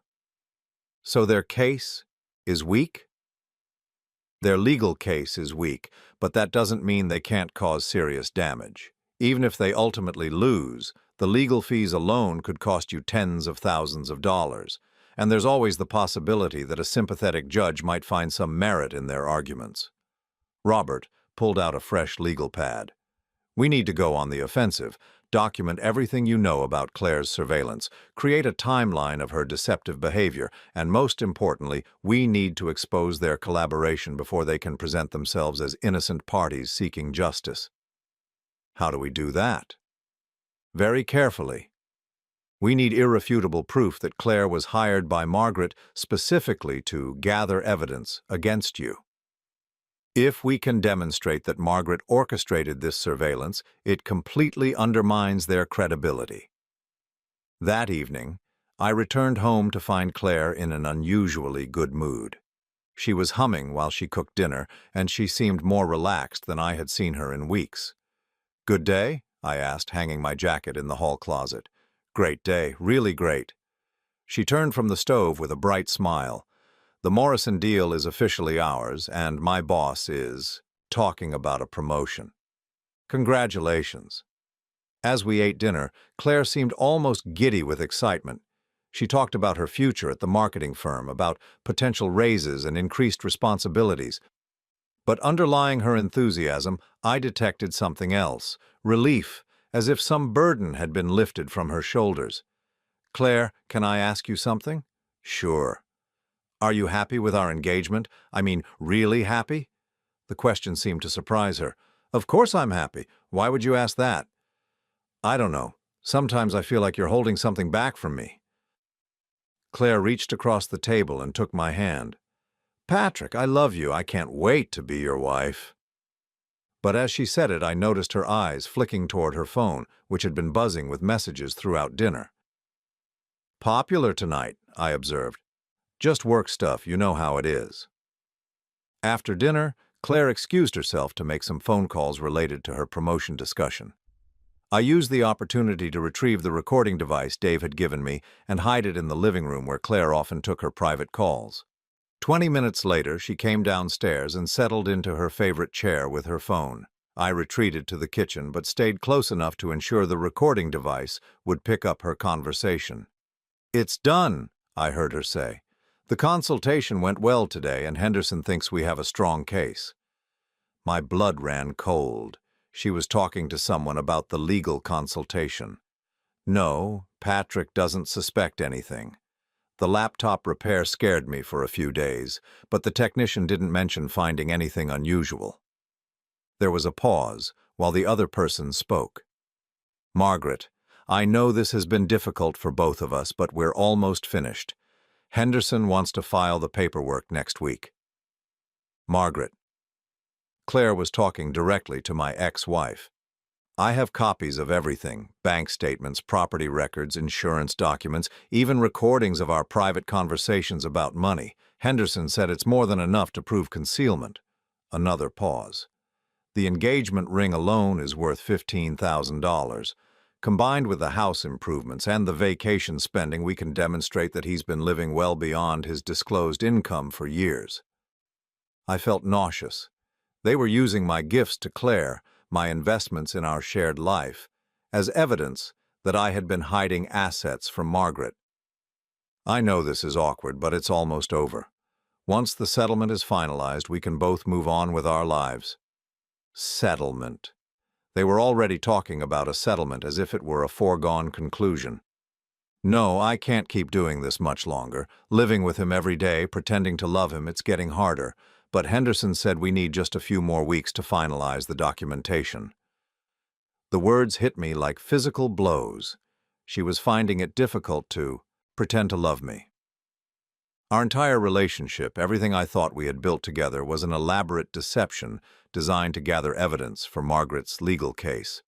So their case is weak? Their legal case is weak, but that doesn't mean they can't cause serious damage. Even if they ultimately lose, the legal fees alone could cost you tens of thousands of dollars, and there's always the possibility that a sympathetic judge might find some merit in their arguments. Robert pulled out a fresh legal pad. We need to go on the offensive, Document everything you know about Claire's surveillance. Create a timeline of her deceptive behavior. And most importantly, we need to expose their collaboration before they can present themselves as innocent parties seeking justice. How do we do that? Very carefully. We need irrefutable proof that Claire was hired by Margaret specifically to gather evidence against you. If we can demonstrate that Margaret orchestrated this surveillance, it completely undermines their credibility. That evening, I returned home to find Claire in an unusually good mood. She was humming while she cooked dinner, and she seemed more relaxed than I had seen her in weeks. "Good day?" I asked, hanging my jacket in the hall closet. "Great day, really great." She turned from the stove with a bright smile. "The Morrison deal is officially ours, and my boss is talking about a promotion." "Congratulations." As we ate dinner, Claire seemed almost giddy with excitement. She talked about her future at the marketing firm, about potential raises and increased responsibilities. But underlying her enthusiasm, I detected something else: relief, as if some burden had been lifted from her shoulders. "Claire, can I ask you something?" "Sure." "Are you happy with our engagement? I mean, really happy?" The question seemed to surprise her. "Of course I'm happy. Why would you ask that?" "I don't know. Sometimes I feel like you're holding something back from me." Claire reached across the table and took my hand. "Patrick, I love you. I can't wait to be your wife." But as she said it, I noticed her eyes flicking toward her phone, which had been buzzing with messages throughout dinner. "Popular tonight," I observed. "Just work stuff, you know how it is." After dinner, Claire excused herself to make some phone calls related to her promotion discussion. I used the opportunity to retrieve the recording device Dave had given me and hide it in the living room where Claire often took her private calls. 20 minutes later, she came downstairs and settled into her favorite chair with her phone. I retreated to the kitchen but stayed close enough to ensure the recording device would pick up her conversation. "It's done," I heard her say. "The consultation went well today, and Henderson thinks we have a strong case." My blood ran cold. She was talking to someone about the legal consultation. No, Patrick doesn't suspect anything. The laptop repair scared me for a few days, but the technician didn't mention finding anything unusual. There was a pause while the other person spoke. "Margaret, I know this has been difficult for both of us, but we're almost finished. Henderson wants to file the paperwork next week." "Margaret." Claire was talking directly to my ex-wife. "I have copies of everything: bank statements, property records, insurance documents, even recordings of our private conversations about money. Henderson said it's more than enough to prove concealment." Another pause. "The engagement ring alone is worth $15,000. Combined with the house improvements and the vacation spending, we can demonstrate that he's been living well beyond his disclosed income for years." I felt nauseous. They were using my gifts to Claire, my investments in our shared life, as evidence that I had been hiding assets from Margaret. "I know this is awkward, but it's almost over. Once the settlement is finalized, we can both move on with our lives." Settlement. They were already talking about a settlement as if it were a foregone conclusion. "No, I can't keep doing this much longer. Living with him every day, pretending to love him, it's getting harder. But Henderson said we need just a few more weeks to finalize the documentation." The words hit me like physical blows. She was finding it difficult to pretend to love me. Our entire relationship, everything I thought we had built together, was an elaborate deception designed to gather evidence for Margaret's legal case.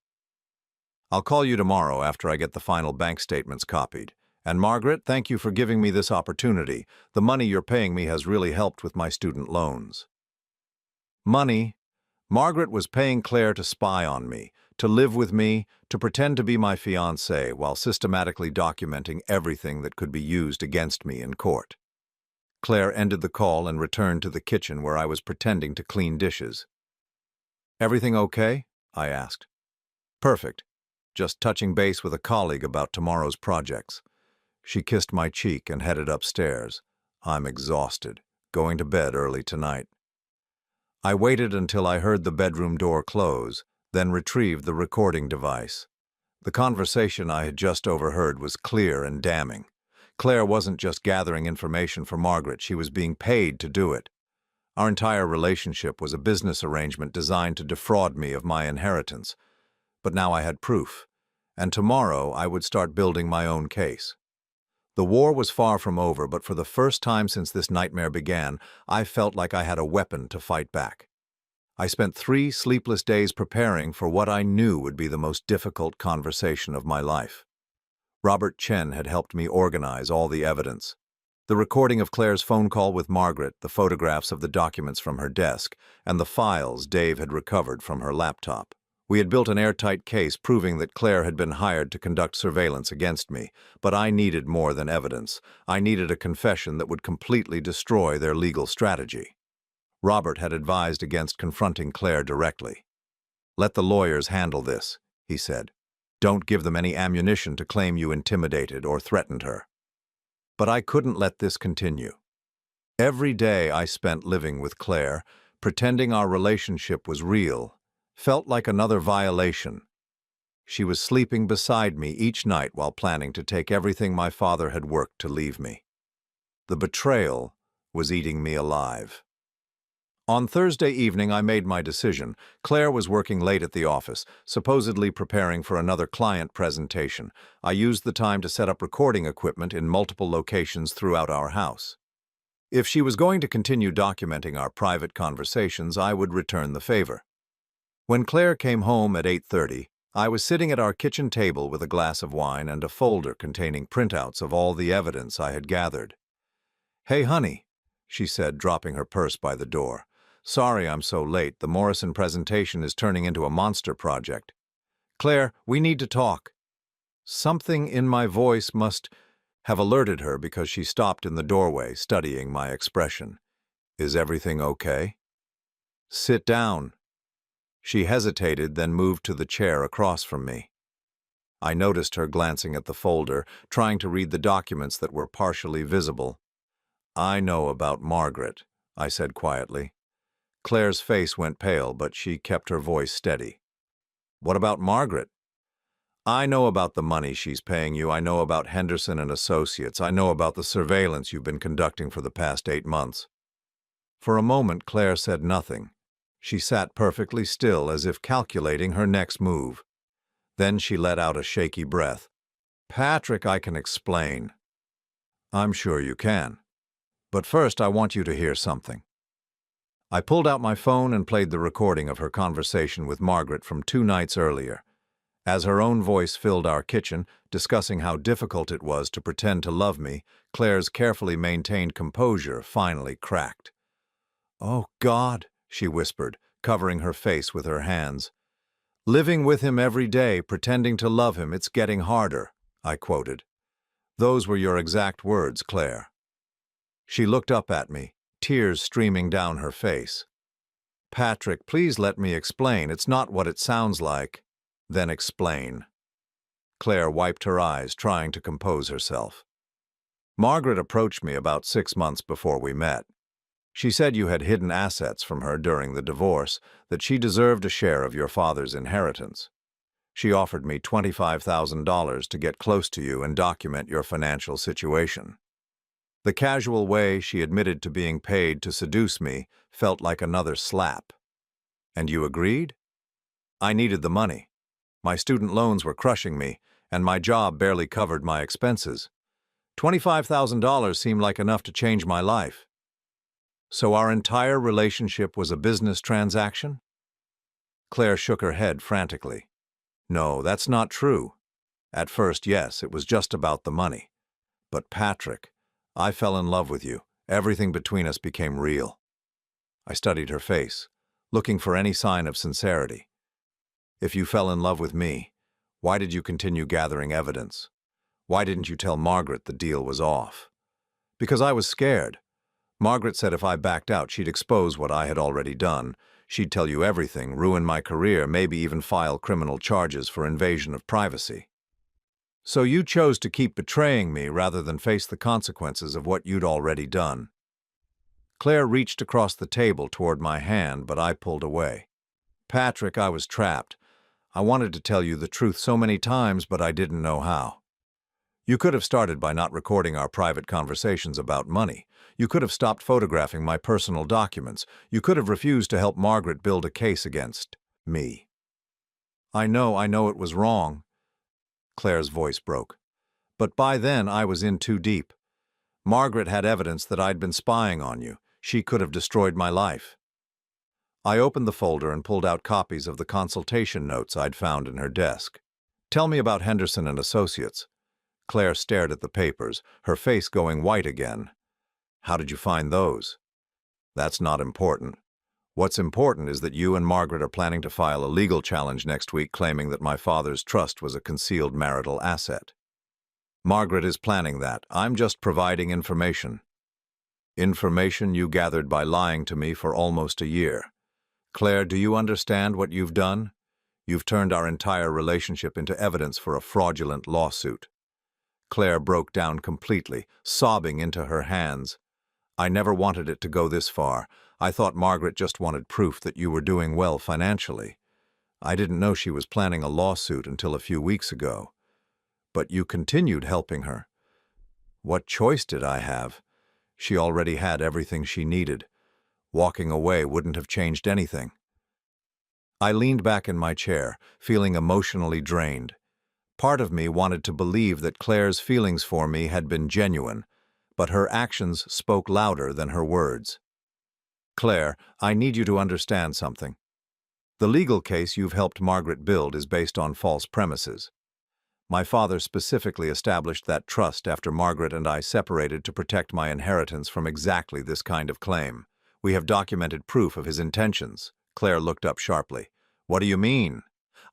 "I'll call you tomorrow after I get the final bank statements copied. And Margaret, thank you for giving me this opportunity. The money you're paying me has really helped with my student loans." Money. Margaret was paying Claire to spy on me, to live with me, to pretend to be my fiancé while systematically documenting everything that could be used against me in court. Claire ended the call and returned to the kitchen where I was pretending to clean dishes. "Everything okay?" I asked. "Perfect. Just touching base with a colleague about tomorrow's projects." She kissed my cheek and headed upstairs. "I'm exhausted. Going to bed early tonight." I waited until I heard the bedroom door close, then retrieved the recording device. The conversation I had just overheard was clear and damning. Claire wasn't just gathering information for Margaret, she was being paid to do it. Our entire relationship was a business arrangement designed to defraud me of my inheritance. But now I had proof, and tomorrow I would start building my own case. The war was far from over, but for the first time since this nightmare began, I felt like I had a weapon to fight back. I spent 3 sleepless days preparing for what I knew would be the most difficult conversation of my life. Robert Chen had helped me organize all the evidence. The recording of Claire's phone call with Margaret, the photographs of the documents from her desk, and the files Dave had recovered from her laptop. We had built an airtight case proving that Claire had been hired to conduct surveillance against me, but I needed more than evidence. I needed a confession that would completely destroy their legal strategy. Robert had advised against confronting Claire directly. "Let the lawyers handle this," he said. "Don't give them any ammunition to claim you intimidated or threatened her." But I couldn't let this continue. Every day I spent living with Claire, pretending our relationship was real, felt like another violation. She was sleeping beside me each night while planning to take everything my father had worked to leave me. The betrayal was eating me alive. On Thursday evening, I made my decision. Claire was working late at the office, supposedly preparing for another client presentation. I used the time to set up recording equipment in multiple locations throughout our house. If she was going to continue documenting our private conversations, I would return the favor. When Claire came home at 8:30, I was sitting at our kitchen table with a glass of wine and a folder containing printouts of all the evidence I had gathered. "Hey, honey," she said, dropping her purse by the door. "Sorry I'm so late. The Morrison presentation is turning into a monster project. Claire, we need to talk." Something in my voice must have alerted her because she stopped in the doorway, studying my expression. "Is everything okay?" "Sit down." She hesitated, then moved to the chair across from me. I noticed her glancing at the folder, trying to read the documents that were partially visible. "I know about Margaret," I said quietly. Claire's face went pale, but she kept her voice steady. "What about Margaret?" "I know about the money she's paying you. I know about Henderson and Associates. I know about the surveillance you've been conducting for the past 8 months. For a moment, Claire said nothing. She sat perfectly still, as if calculating her next move. Then she let out a shaky breath. "Patrick, I can explain." "I'm sure you can. But first, I want you to hear something." I pulled out my phone and played the recording of her conversation with Margaret from 2 nights earlier. As her own voice filled our kitchen, discussing how difficult it was to pretend to love me, Claire's carefully maintained composure finally cracked. "Oh, God," she whispered, covering her face with her hands. "Living with him every day, pretending to love him, it's getting harder," I quoted. "Those were your exact words, Claire." She looked up at me, tears streaming down her face. "Patrick, please let me explain. It's not what it sounds like." "Then explain." Claire wiped her eyes, trying to compose herself. "Margaret approached me about 6 months before we met. She said you had hidden assets from her during the divorce, that she deserved a share of your father's inheritance. She offered me $25,000 to get close to you and document your financial situation. The casual way she admitted to being paid to seduce me felt like another slap. And you agreed? I needed the money. My student loans were crushing me, and my job barely covered my expenses. $25,000 seemed like enough to change my life. So our entire relationship was a business transaction? Claire shook her head frantically. No, that's not true. At first, yes, it was just about the money. But Patrick, I fell in love with you. Everything between us became real. I studied her face, looking for any sign of sincerity. If you fell in love with me, why did you continue gathering evidence? Why didn't you tell Margaret the deal was off? Because I was scared. Margaret said if I backed out, she'd expose what I had already done. She'd tell you everything, ruin my career, maybe even file criminal charges for invasion of privacy. So you chose to keep betraying me rather than face the consequences of what you'd already done. Claire reached across the table toward my hand, but I pulled away. Patrick, I was trapped. I wanted to tell you the truth so many times, but I didn't know how. You could have started by not recording our private conversations about money. You could have stopped photographing my personal documents. You could have refused to help Margaret build a case against me. I know it was wrong. Claire's voice broke. But by then I was in too deep. Margaret had evidence that I'd been spying on you. She could have destroyed my life. I opened the folder and pulled out copies of the consultation notes I'd found in her desk. Tell me about Henderson and Associates. Claire stared at the papers, her face going white again. How did you find those? That's not important. What's important is that you and Margaret are planning to file a legal challenge next week claiming that my father's trust was a concealed marital asset. Margaret is planning that. I'm just providing information. Information you gathered by lying to me for almost a year. Claire, do you understand what you've done? You've turned our entire relationship into evidence for a fraudulent lawsuit. Claire broke down completely, sobbing into her hands. I never wanted it to go this far. I thought Margaret just wanted proof that you were doing well financially. I didn't know she was planning a lawsuit until a few weeks ago. But you continued helping her. What choice did I have? She already had everything she needed. Walking away wouldn't have changed anything. I leaned back in my chair, feeling emotionally drained. Part of me wanted to believe that Claire's feelings for me had been genuine, but her actions spoke louder than her words. Claire, I need you to understand something. The legal case you've helped Margaret build is based on false premises. My father specifically established that trust after Margaret and I separated to protect my inheritance from exactly this kind of claim. We have documented proof of his intentions. Claire looked up sharply. What do you mean?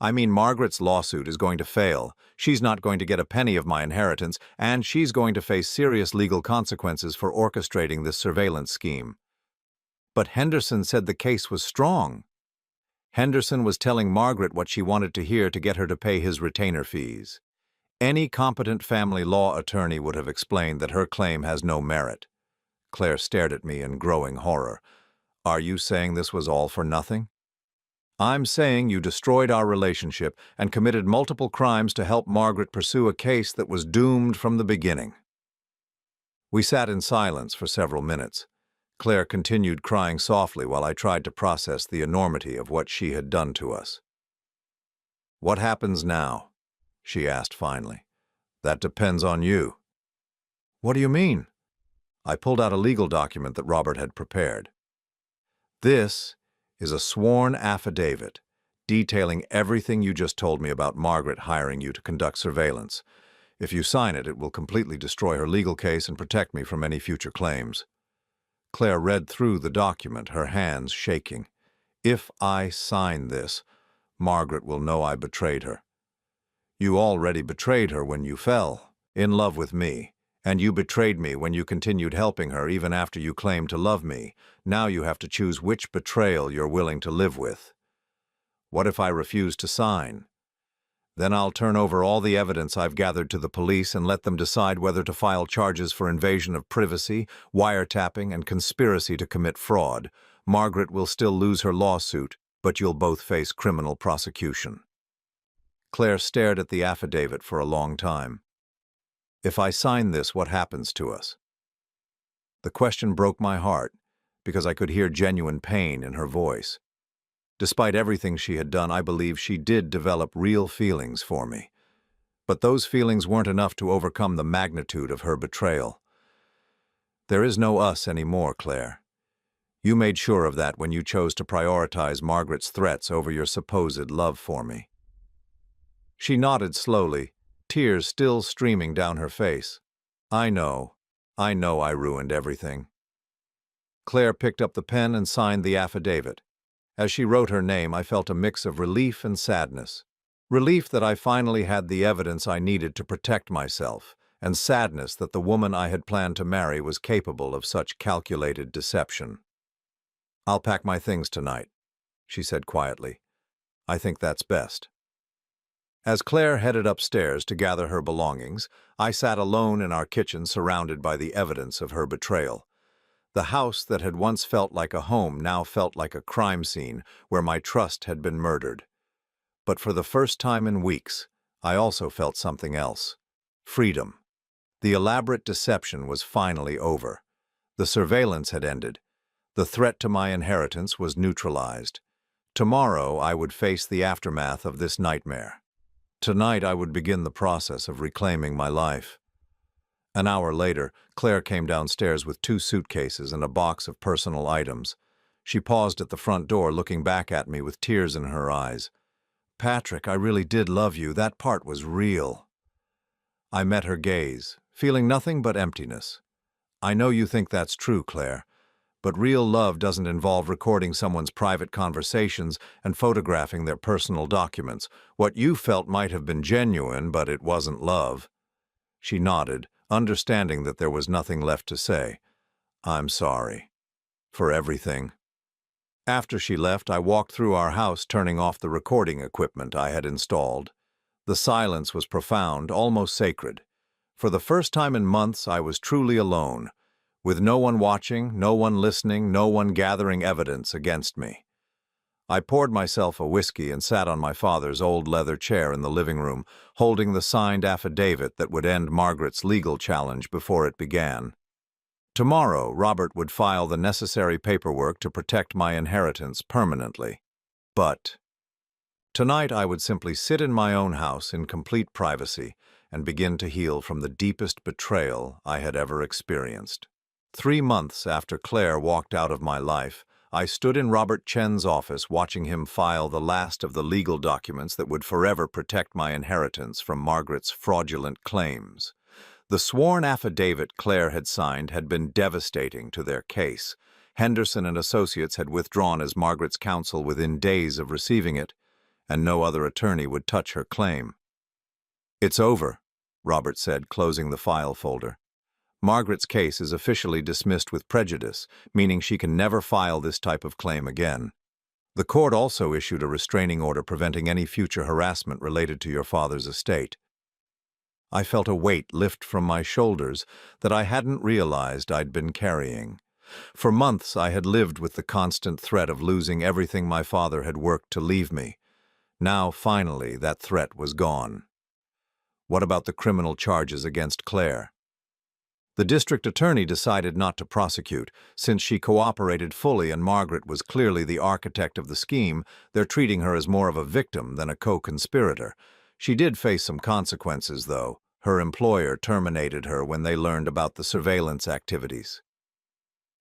I mean Margaret's lawsuit is going to fail. She's not going to get a penny of my inheritance, and she's going to face serious legal consequences for orchestrating this surveillance scheme. But Henderson said the case was strong. Henderson was telling Margaret what she wanted to hear to get her to pay his retainer fees. Any competent family law attorney would have explained that her claim has no merit. Claire stared at me in growing horror. Are you saying this was all for nothing? I'm saying you destroyed our relationship and committed multiple crimes to help Margaret pursue a case that was doomed from the beginning. We sat in silence for several minutes. Claire continued crying softly while I tried to process the enormity of what she had done to us. What happens now? She asked finally. That depends on you. What do you mean? I pulled out a legal document that Robert had prepared. This is a sworn affidavit detailing everything you just told me about Margaret hiring you to conduct surveillance. If you sign it, it will completely destroy her legal case and protect me from any future claims. Claire read through the document, her hands shaking. If I sign this, Margaret will know I betrayed her. You already betrayed her when you fell in love with me, and you betrayed me when you continued helping her even after you claimed to love me. Now you have to choose which betrayal you're willing to live with. What if I refuse to sign? Then I'll turn over all the evidence I've gathered to the police and let them decide whether to file charges for invasion of privacy, wiretapping, and conspiracy to commit fraud. Margaret will still lose her lawsuit, but you'll both face criminal prosecution. Claire stared at the affidavit for a long time. If I sign this, what happens to us? The question broke my heart, because I could hear genuine pain in her voice. Despite everything she had done, I believe she did develop real feelings for me. But those feelings weren't enough to overcome the magnitude of her betrayal. There is no us anymore, Claire. You made sure of that when you chose to prioritize Margaret's threats over your supposed love for me. She nodded slowly, tears still streaming down her face. I know I ruined everything. Claire picked up the pen and signed the affidavit. As she wrote her name, I felt a mix of relief and sadness. Relief that I finally had the evidence I needed to protect myself, and sadness that the woman I had planned to marry was capable of such calculated deception. I'll pack my things tonight, she said quietly. I think that's best. As Claire headed upstairs to gather her belongings, I sat alone in our kitchen surrounded by the evidence of her betrayal. The house that had once felt like a home now felt like a crime scene where my trust had been murdered. But for the first time in weeks, I also felt something else. Freedom. The elaborate deception was finally over. The surveillance had ended. The threat to my inheritance was neutralized. Tomorrow, I would face the aftermath of this nightmare. Tonight, I would begin the process of reclaiming my life. An hour later, Claire came downstairs with 2 suitcases and a box of personal items. She paused at the front door, looking back at me with tears in her eyes. "Patrick, I really did love you. That part was real." I met her gaze, feeling nothing but emptiness. "I know you think that's true, Claire, but real love doesn't involve recording someone's private conversations and photographing their personal documents. What you felt might have been genuine, but it wasn't love." She nodded, understanding that there was nothing left to say. "I'm sorry. For everything." After she left, I walked through our house, turning off the recording equipment I had installed. The silence was profound, almost sacred. For the first time in months, I was truly alone, with no one watching, no one listening, no one gathering evidence against me. I poured myself a whiskey and sat on my father's old leather chair in the living room, holding the signed affidavit that would end Margaret's legal challenge before it began. Tomorrow, Robert would file the necessary paperwork to protect my inheritance permanently. But tonight I would simply sit in my own house in complete privacy and begin to heal from the deepest betrayal I had ever experienced. 3 months after Claire walked out of my life, I stood in Robert Chen's office watching him file the last of the legal documents that would forever protect my inheritance from Margaret's fraudulent claims. The sworn affidavit Claire had signed had been devastating to their case. Henderson and Associates had withdrawn as Margaret's counsel within days of receiving it, and no other attorney would touch her claim. "It's over," Robert said, closing the file folder. "Margaret's case is officially dismissed with prejudice, meaning she can never file this type of claim again. The court also issued a restraining order preventing any future harassment related to your father's estate." I felt a weight lift from my shoulders that I hadn't realized I'd been carrying. For months I had lived with the constant threat of losing everything my father had worked to leave me. Now, finally, that threat was gone. What about the criminal charges against Claire? The district attorney decided not to prosecute. Since she cooperated fully and Margaret was clearly the architect of the scheme, they're treating her as more of a victim than a co-conspirator. She did face some consequences, though. Her employer terminated her when they learned about the surveillance activities.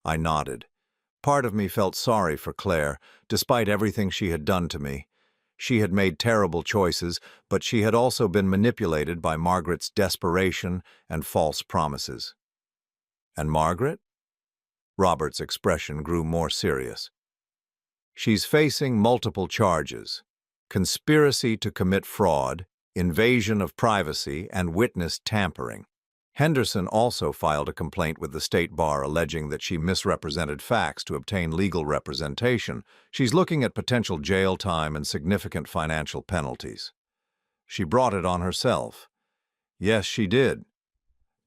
I nodded. Part of me felt sorry for Claire, despite everything she had done to me. She had made terrible choices, but she had also been manipulated by Margaret's desperation and false promises. And Margaret? Robert's expression grew more serious. "She's facing multiple charges: conspiracy to commit fraud, invasion of privacy, and witness tampering. Henderson also filed a complaint with the state bar alleging that she misrepresented facts to obtain legal representation. She's looking at potential jail time and significant financial penalties." "She brought it on herself." "Yes, she did.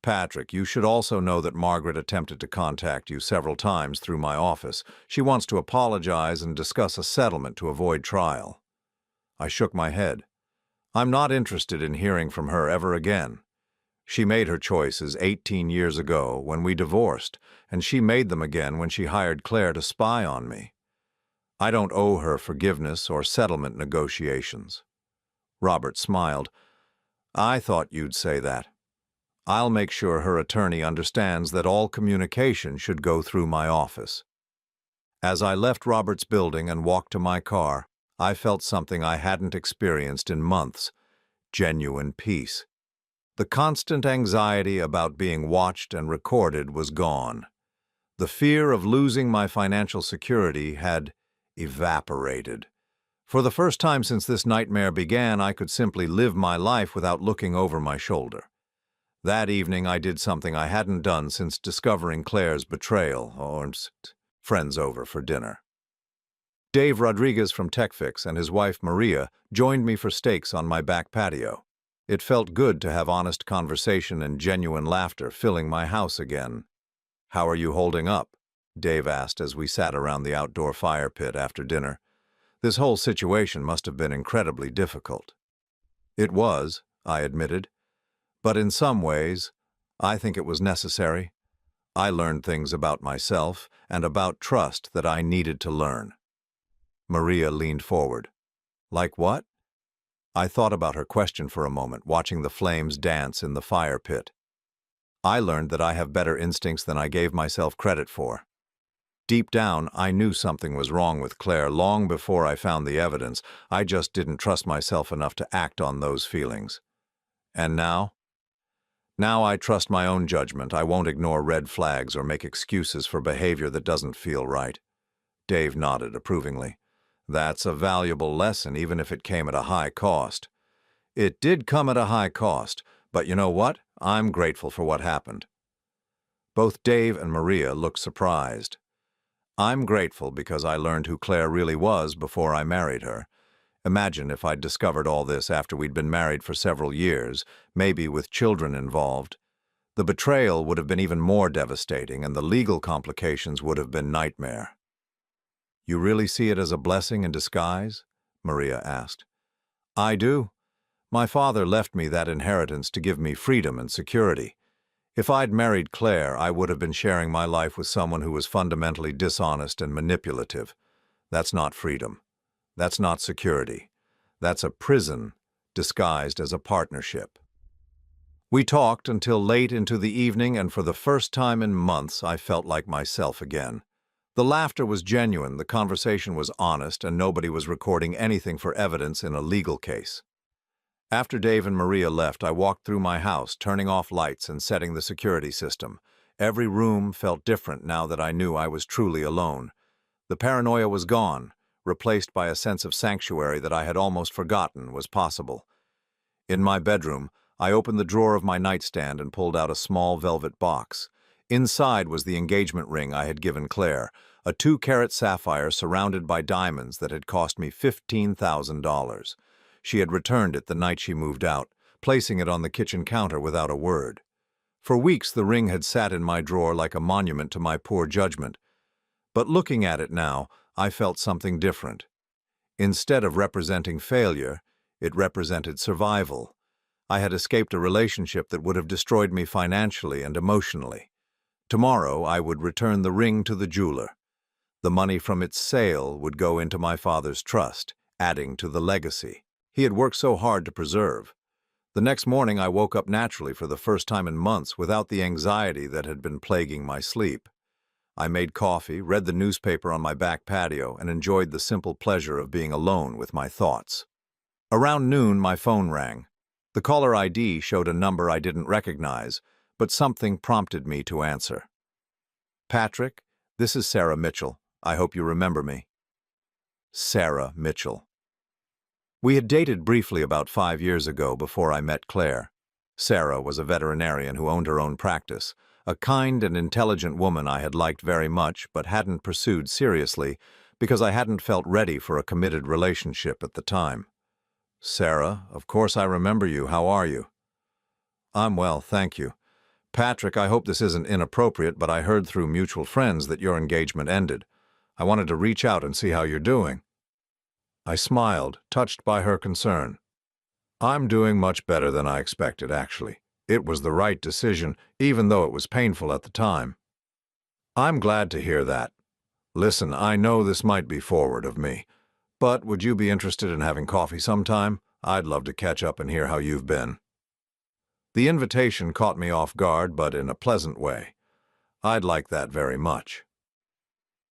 Patrick, you should also know that Margaret attempted to contact you several times through my office. She wants to apologize and discuss a settlement to avoid trial." I shook my head. "I'm not interested in hearing from her ever again. She made her choices 18 years ago when we divorced, and she made them again when she hired Claire to spy on me. I don't owe her forgiveness or settlement negotiations." Robert smiled. "I thought you'd say that. I'll make sure her attorney understands that all communication should go through my office." As I left Robert's building and walked to my car, I felt something I hadn't experienced in months: genuine peace. The constant anxiety about being watched and recorded was gone. The fear of losing my financial security had evaporated. For the first time since this nightmare began, I could simply live my life without looking over my shoulder. That evening, I did something I hadn't done since discovering Claire's betrayal, friends over for dinner. Dave Rodriguez from TechFix and his wife Maria joined me for steaks on my back patio. It felt good to have honest conversation and genuine laughter filling my house again. "How are you holding up?" Dave asked as we sat around the outdoor fire pit after dinner. This whole situation must have been incredibly difficult. It was, I admitted, but in some ways, I think it was necessary. I learned things about myself and about trust that I needed to learn. Maria leaned forward. Like what? I thought about her question for a moment, watching the flames dance in the fire pit. I learned that I have better instincts than I gave myself credit for. Deep down, I knew something was wrong with Claire long before I found the evidence. I just didn't trust myself enough to act on those feelings. And now? Now I trust my own judgment. I won't ignore red flags or make excuses for behavior that doesn't feel right. Dave nodded approvingly. That's a valuable lesson, even if it came at a high cost. It did come at a high cost, but you know what? I'm grateful for what happened. Both Dave and Maria looked surprised. I'm grateful because I learned who Claire really was before I married her. Imagine if I'd discovered all this after we'd been married for several years, maybe with children involved. The betrayal would have been even more devastating, and the legal complications would have been nightmare. You really see it as a blessing in disguise? Maria asked. I do. My father left me that inheritance to give me freedom and security. If I'd married Claire, I would have been sharing my life with someone who was fundamentally dishonest and manipulative. That's not freedom. That's not security. That's a prison disguised as a partnership. We talked until late into the evening, and for the first time in months, I felt like myself again. The laughter was genuine, the conversation was honest, and nobody was recording anything for evidence in a legal case. After Dave and Maria left, I walked through my house, turning off lights and setting the security system. Every room felt different now that I knew I was truly alone. The paranoia was gone, replaced by a sense of sanctuary that I had almost forgotten was possible. In my bedroom, I opened the drawer of my nightstand and pulled out a small velvet box. Inside was the engagement ring I had given Claire, a 2-carat sapphire surrounded by diamonds that had cost me $15,000. She had returned it the night she moved out, placing it on the kitchen counter without a word. For weeks the ring had sat in my drawer like a monument to my poor judgment. But looking at it now, I felt something different. Instead of representing failure, it represented survival. I had escaped a relationship that would have destroyed me financially and emotionally. Tomorrow I would return the ring to the jeweler. The money from its sale would go into my father's trust, adding to the legacy he had worked so hard to preserve. The next morning I woke up naturally for the first time in months without the anxiety that had been plaguing my sleep. I made coffee, read the newspaper on my back patio, and enjoyed the simple pleasure of being alone with my thoughts. Around noon, my phone rang. The caller ID showed a number I didn't recognize, but something prompted me to answer. Patrick, this is Sarah Mitchell. I hope you remember me. Sarah Mitchell. We had dated briefly about 5 years ago before I met Claire. Sarah was a veterinarian who owned her own practice, a kind and intelligent woman I had liked very much but hadn't pursued seriously because I hadn't felt ready for a committed relationship at the time. Sarah, of course I remember you. How are you? I'm well, thank you. Patrick, I hope this isn't inappropriate, but I heard through mutual friends that your engagement ended. I wanted to reach out and see how you're doing. I smiled, touched by her concern. I'm doing much better than I expected, actually. It was the right decision, even though it was painful at the time. I'm glad to hear that. Listen, I know this might be forward of me, but would you be interested in having coffee sometime? I'd love to catch up and hear how you've been. The invitation caught me off guard, but in a pleasant way. I'd like that very much.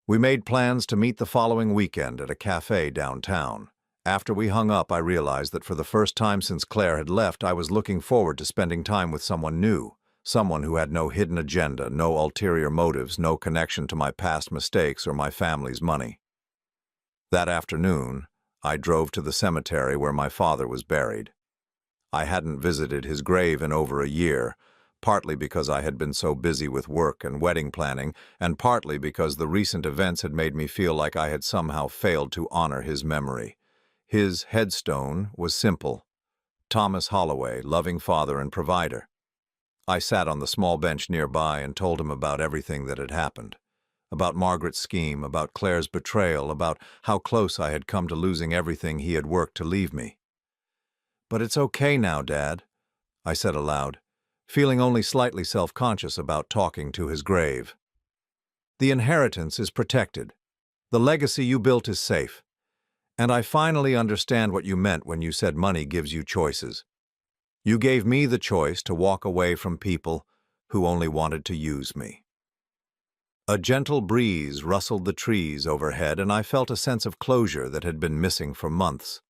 We made plans to meet the following weekend at a cafe downtown. After we hung up, I realized that for the first time since Claire had left, I was looking forward to spending time with someone new, someone who had no hidden agenda, no ulterior motives, no connection to my past mistakes or my family's money. That afternoon, I drove to the cemetery where my father was buried. I hadn't visited his grave in over a year, partly because I had been so busy with work and wedding planning, and partly because the recent events had made me feel like I had somehow failed to honor his memory. His headstone was simple: Thomas Holloway, loving father and provider. I sat on the small bench nearby and told him about everything that had happened. about Margaret's scheme, about Claire's betrayal, about how close I had come to losing everything he had worked to leave me. "But it's okay now, Dad," I said aloud, feeling only slightly self-conscious about talking to his grave. "The inheritance is protected. The legacy you built is safe. And I finally understand what you meant when you said money gives you choices. You gave me the choice to walk away from people who only wanted to use me." A gentle breeze rustled the trees overhead, and I felt a sense of closure that had been missing for months.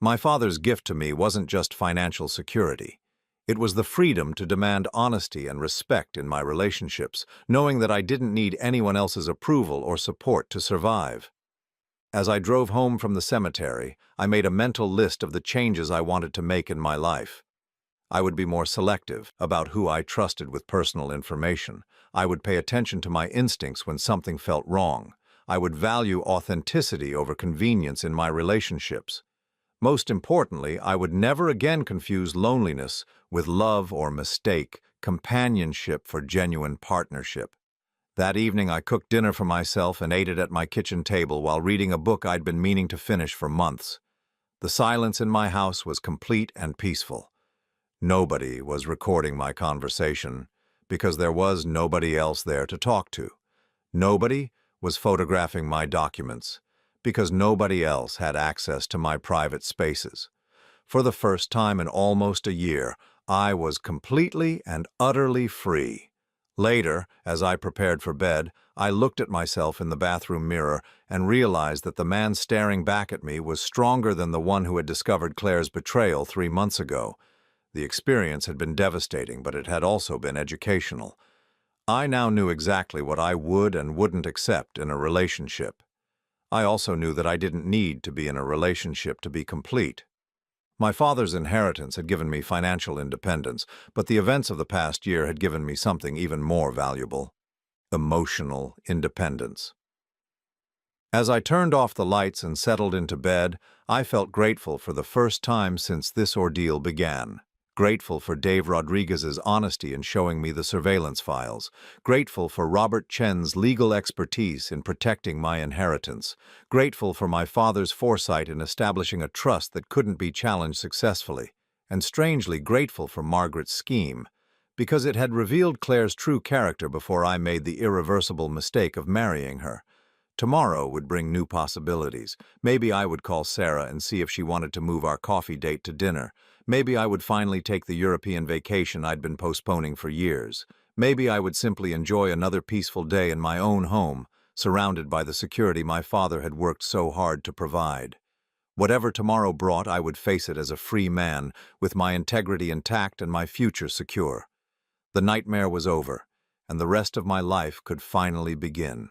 My father's gift to me wasn't just financial security. It was the freedom to demand honesty and respect in my relationships, knowing that I didn't need anyone else's approval or support to survive. As I drove home from the cemetery, I made a mental list of the changes I wanted to make in my life. I would be more selective about who I trusted with personal information. I would pay attention to my instincts when something felt wrong. I would value authenticity over convenience in my relationships. Most importantly, I would never again confuse loneliness with love or mistake companionship for genuine partnership. That evening, I cooked dinner for myself and ate it at my kitchen table while reading a book I'd been meaning to finish for months. The silence in my house was complete and peaceful. Nobody was recording my conversation because there was nobody else there to talk to. Nobody was photographing my documents because nobody else had access to my private spaces. For the first time in almost a year, I was completely and utterly free. Later, as I prepared for bed, I looked at myself in the bathroom mirror and realized that the man staring back at me was stronger than the one who had discovered Claire's betrayal 3 months ago. The experience had been devastating, but it had also been educational. I now knew exactly what I would and wouldn't accept in a relationship. I also knew that I didn't need to be in a relationship to be complete. My father's inheritance had given me financial independence, but the events of the past year had given me something even more valuable: emotional independence. As I turned off the lights and settled into bed, I felt grateful for the first time since this ordeal began. Grateful for Dave Rodriguez's honesty in showing me the surveillance files. Grateful for Robert Chen's legal expertise in protecting my inheritance. Grateful for my father's foresight in establishing a trust that couldn't be challenged successfully. And strangely grateful for Margaret's scheme, because it had revealed Claire's true character before I made the irreversible mistake of marrying her. Tomorrow would bring new possibilities. Maybe I would call Sarah and see if she wanted to move our coffee date to dinner. Maybe I would finally take the European vacation I'd been postponing for years. Maybe I would simply enjoy another peaceful day in my own home, surrounded by the security my father had worked so hard to provide. Whatever tomorrow brought, I would face it as a free man, with my integrity intact and my future secure. The nightmare was over, and the rest of my life could finally begin.